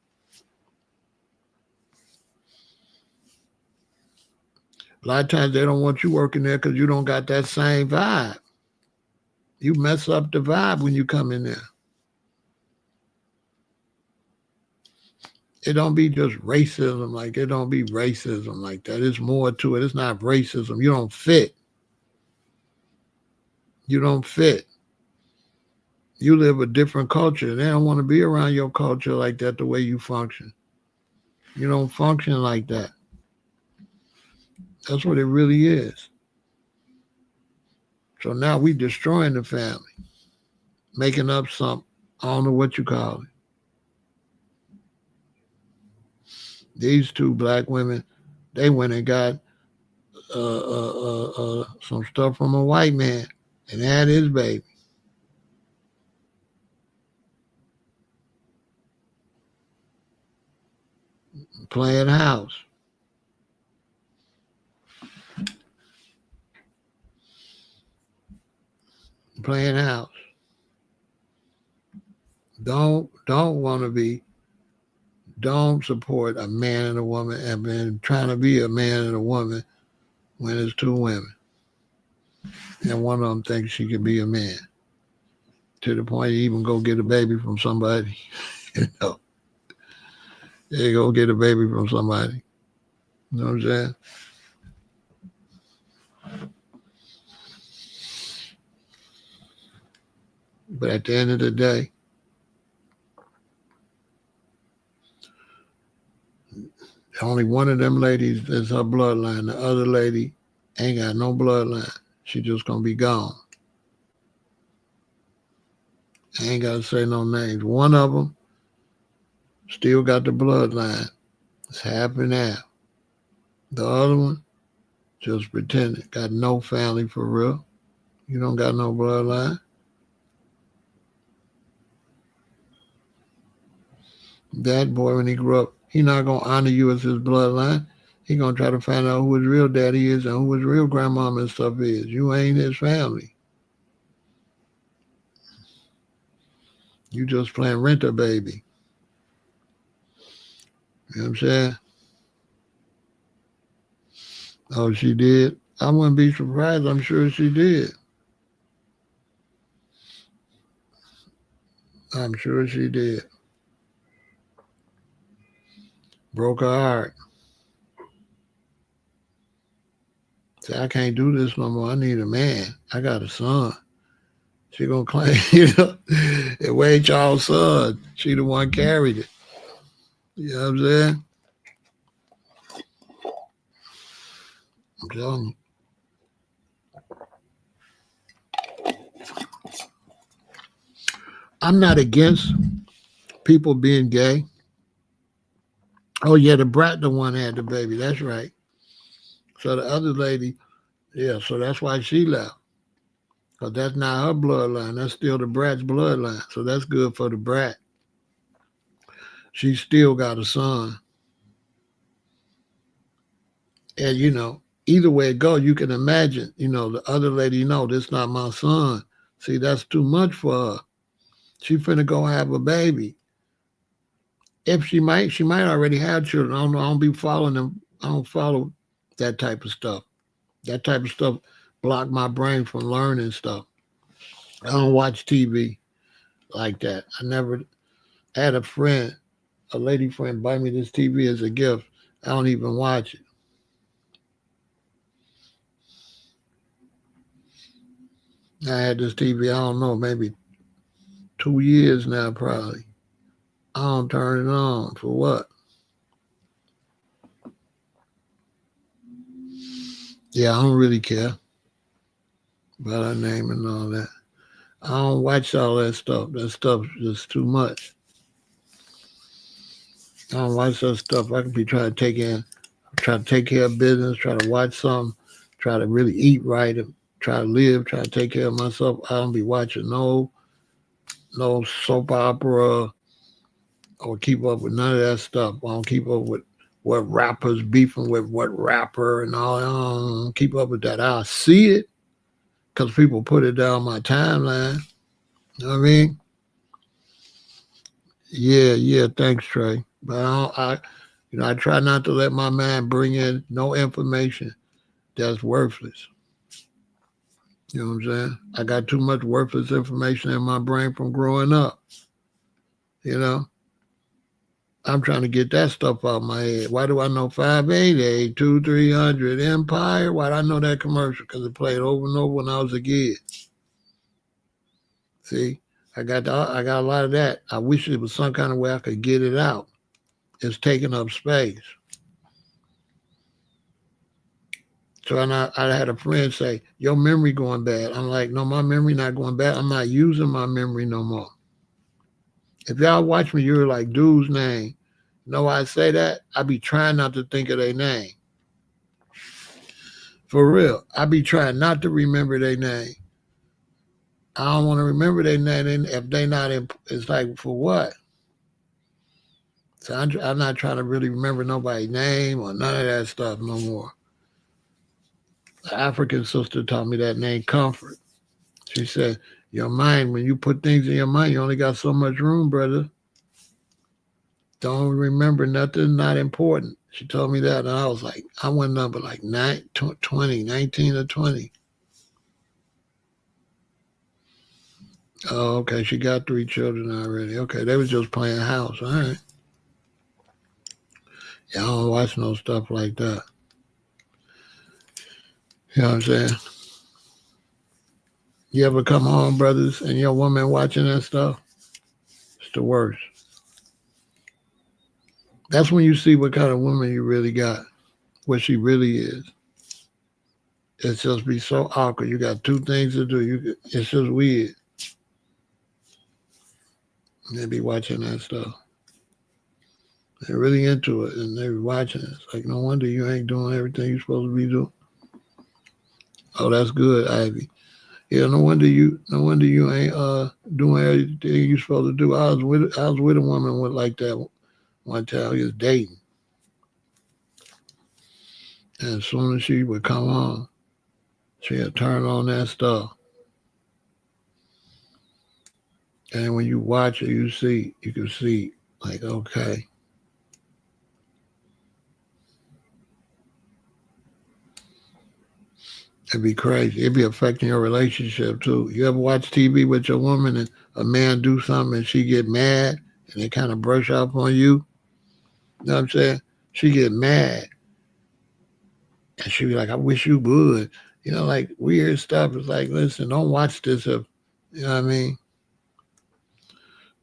A lot of times they don't want you working there because you don't got that same vibe. You mess up the vibe when you come in there. It don't be just racism like it don't be racism like that. It's more to it. It's not racism. You don't fit. You don't fit. You live a different culture. They don't want to be around your culture like that, the way you function. You don't function like that. That's what it really is. So now we destroying the family, making up something. I don't know what you call it. These two black women, they went and got some stuff from a white man and had his baby. Playing house. Playing house. Don't want to be. Don't support a man and a woman and been trying to be a man and a woman when it's two women. And one of them thinks she could be a man. To the point you even go get a baby from somebody. They go get a baby from somebody. You know what I'm saying? But at the end of the day, Only one of them ladies is her bloodline. The other lady ain't got no bloodline. She just gonna be gone. I ain't gotta say no names. One of them still got the bloodline. It's happening now. The other one just pretending. Got no family for real. You don't got no bloodline. That boy, when he grew up, he not gonna honor you as his bloodline. He gonna try to find out who his real daddy is and who his real grandmama and stuff is. You ain't his family. You just playing renter baby. You know what I'm saying? Oh, she did? I wouldn't be surprised. I'm sure she did. I'm sure she did. Broke her heart. Say, I can't do this no more. I need a man. I got a son. She gonna claim, it ain't y'all's son. She the one carried it. You know what I'm saying? I'm telling you. I'm not against people being gay. Oh yeah, the brat the one had the baby. That's right. So the other lady, yeah, so that's why she left. Because that's not her bloodline. That's still the brat's bloodline. So that's good for the brat. She still got a son. And, either way it goes, you can imagine, the other lady, this not my son. See, that's too much for her. She finna go have a baby. If she might already have children. I don't be following them. I don't follow that type of stuff. That type of stuff block my brain from learning stuff. I don't watch TV like that. I had a lady friend buy me this TV as a gift. I don't even watch it. I had this TV, I don't know, maybe 2 years now probably. I don't turn it on. For what? Yeah, I don't really care about her name and all that. I don't watch all that stuff. That stuff's just too much. I don't watch that stuff. I could be trying to take care of business, try to watch something, try to really eat right, and try to live, try to take care of myself. I don't be watching no soap opera or keep up with none of that stuff. I don't keep up with what rappers beefing with what rapper and all. I don't keep up with that. I see it because people put it down my timeline. You know what I mean? Yeah. Thanks, Trey. But I try not to let my mind bring in no information that's worthless. You know what I'm saying? I got too much worthless information in my brain from growing up. I'm trying to get that stuff out of my head. Why do I know 588, 2300, Empire? Why do I know that commercial? Because it played over and over when I was a kid. See, I got a lot of that. I wish it was some kind of way I could get it out. It's taking up space. So I had a friend say, your memory going bad. I'm like, no, my memory not going bad. I'm not using my memory no more. If y'all watch me, you're like, dude's name. I say that? I be trying not to think of their name. For real. I be trying not to remember their name. I don't want to remember their name if they not in. It's like, for what? So I'm not trying to really remember nobody's name or none of that stuff no more. The African sister taught me that name, Comfort. She said, your mind, when you put things in your mind, you only got so much room, brother. Don't remember nothing not important. She told me that, and I was like, I went number like 19 or 20. Oh, okay, she got 3 children already. Okay, they was just playing house. All right. Yeah, I don't watch no stuff like that. You know what I'm saying? You ever come home, brothers, and your woman watching that stuff? It's the worst. That's when you see what kind of woman you really got, what she really is. It's just be so awkward. You got two things to do. It's just weird. They be watching that stuff. They're really into it, and they're watching it. It's like, no wonder you ain't doing everything you're supposed to be doing. Oh, that's good, Ivy. Yeah, no wonder you ain't doing everything you're supposed to do. I was with a woman with like that one time. We was dating, and as soon as she would come on, she had turned on that stuff. And when you watch it, you can see, like, okay. It'd be crazy. It'd be affecting your relationship too. You ever watch TV with your woman and a man do something and she get mad and they kind of brush off on you? You know what I'm saying? She get mad and she be like, I wish you would. You know, like weird stuff. It's like, listen, don't watch this if, you know what I mean?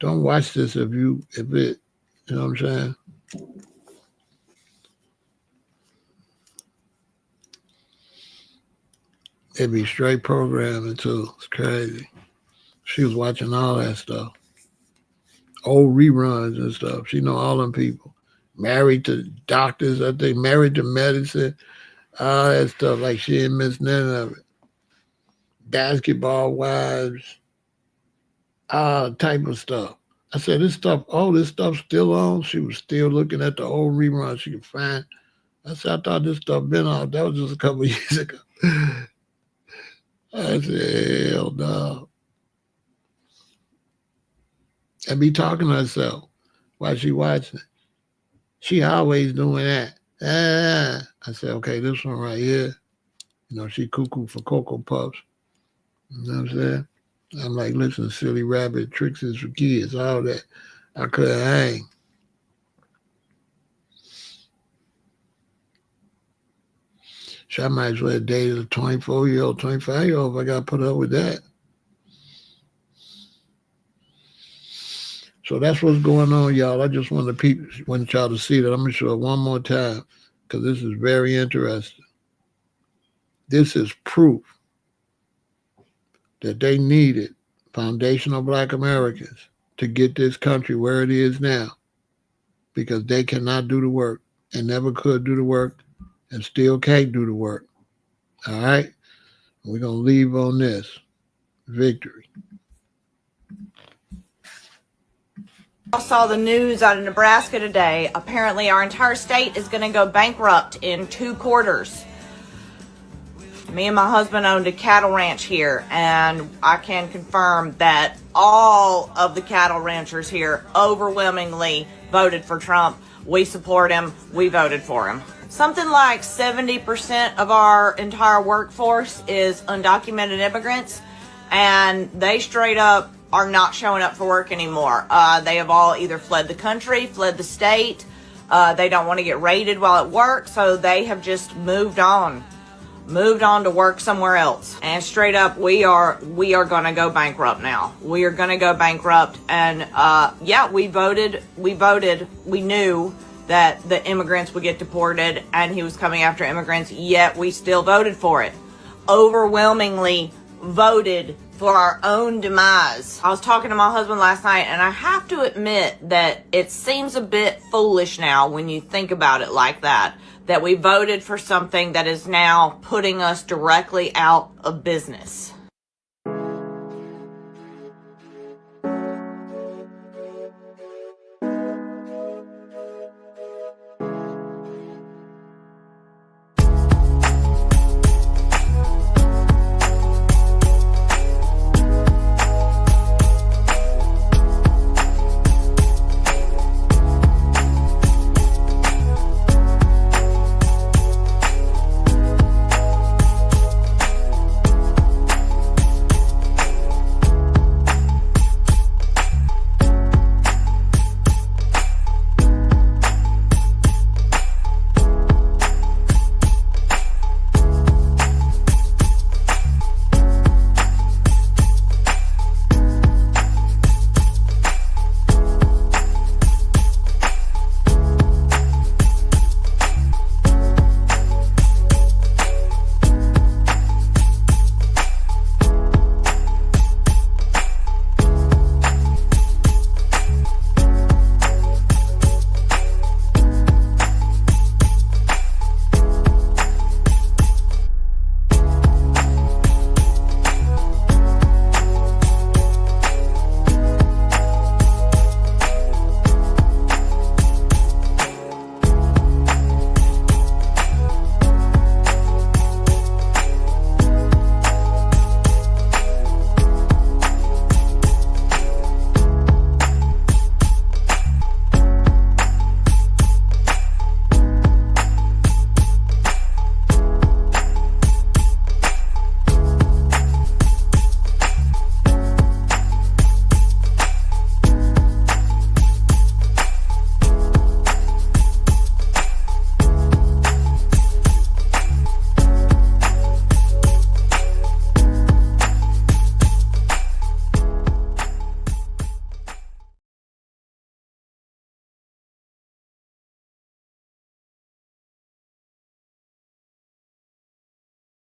Don't watch this if it, you know what I'm saying? It'd be straight programming too. It's crazy. She was watching all that stuff. Old reruns and stuff. She know all them people. Married to doctors, I think, married to medicine, all that stuff. Like she didn't miss none of it. Basketball wives, all type of stuff. I said, this stuff's still on. She was still looking at the old reruns she could find. I said, I thought this stuff been off. That was just a couple of years ago. I said, hell no. And be talking to herself while she watching it. She always doing that. I said, okay, this one right here, you know, she cuckoo for Cocoa Puffs. You know what I'm saying? I'm like, listen, silly rabbit, tricks is for kids, all that. I couldn't hang. So I might as well date a 24-year-old, 25-year-old if I got to put up with that. So that's what's going on, y'all. I just wanted y'all to see that. I'm going to show it one more time because this is very interesting. This is proof that they needed foundational Black Americans to get this country where it is now because they cannot do the work and never could do the work and still can't do the work. All right? We're going to leave on this. Victory. I saw the news out of Nebraska today. Apparently our entire state is going to go bankrupt in 2 quarters. Me and my husband owned a cattle ranch here, and I can confirm that all of the cattle ranchers here overwhelmingly voted for Trump. We support him. We voted for him. Something like 70% of our entire workforce is undocumented immigrants, and they straight up are not showing up for work anymore. They have all either fled the country, fled the state. They don't want to get raided while at work, so they have just moved on to work somewhere else. And straight up, we are going to go bankrupt now. We are going to go bankrupt. And yeah, we voted. We knew that the immigrants would get deported and he was coming after immigrants, yet we still voted for it. Overwhelmingly voted for our own demise. I was talking to my husband last night, and I have to admit that it seems a bit foolish now when you think about it like that we voted for something that is now putting us directly out of business.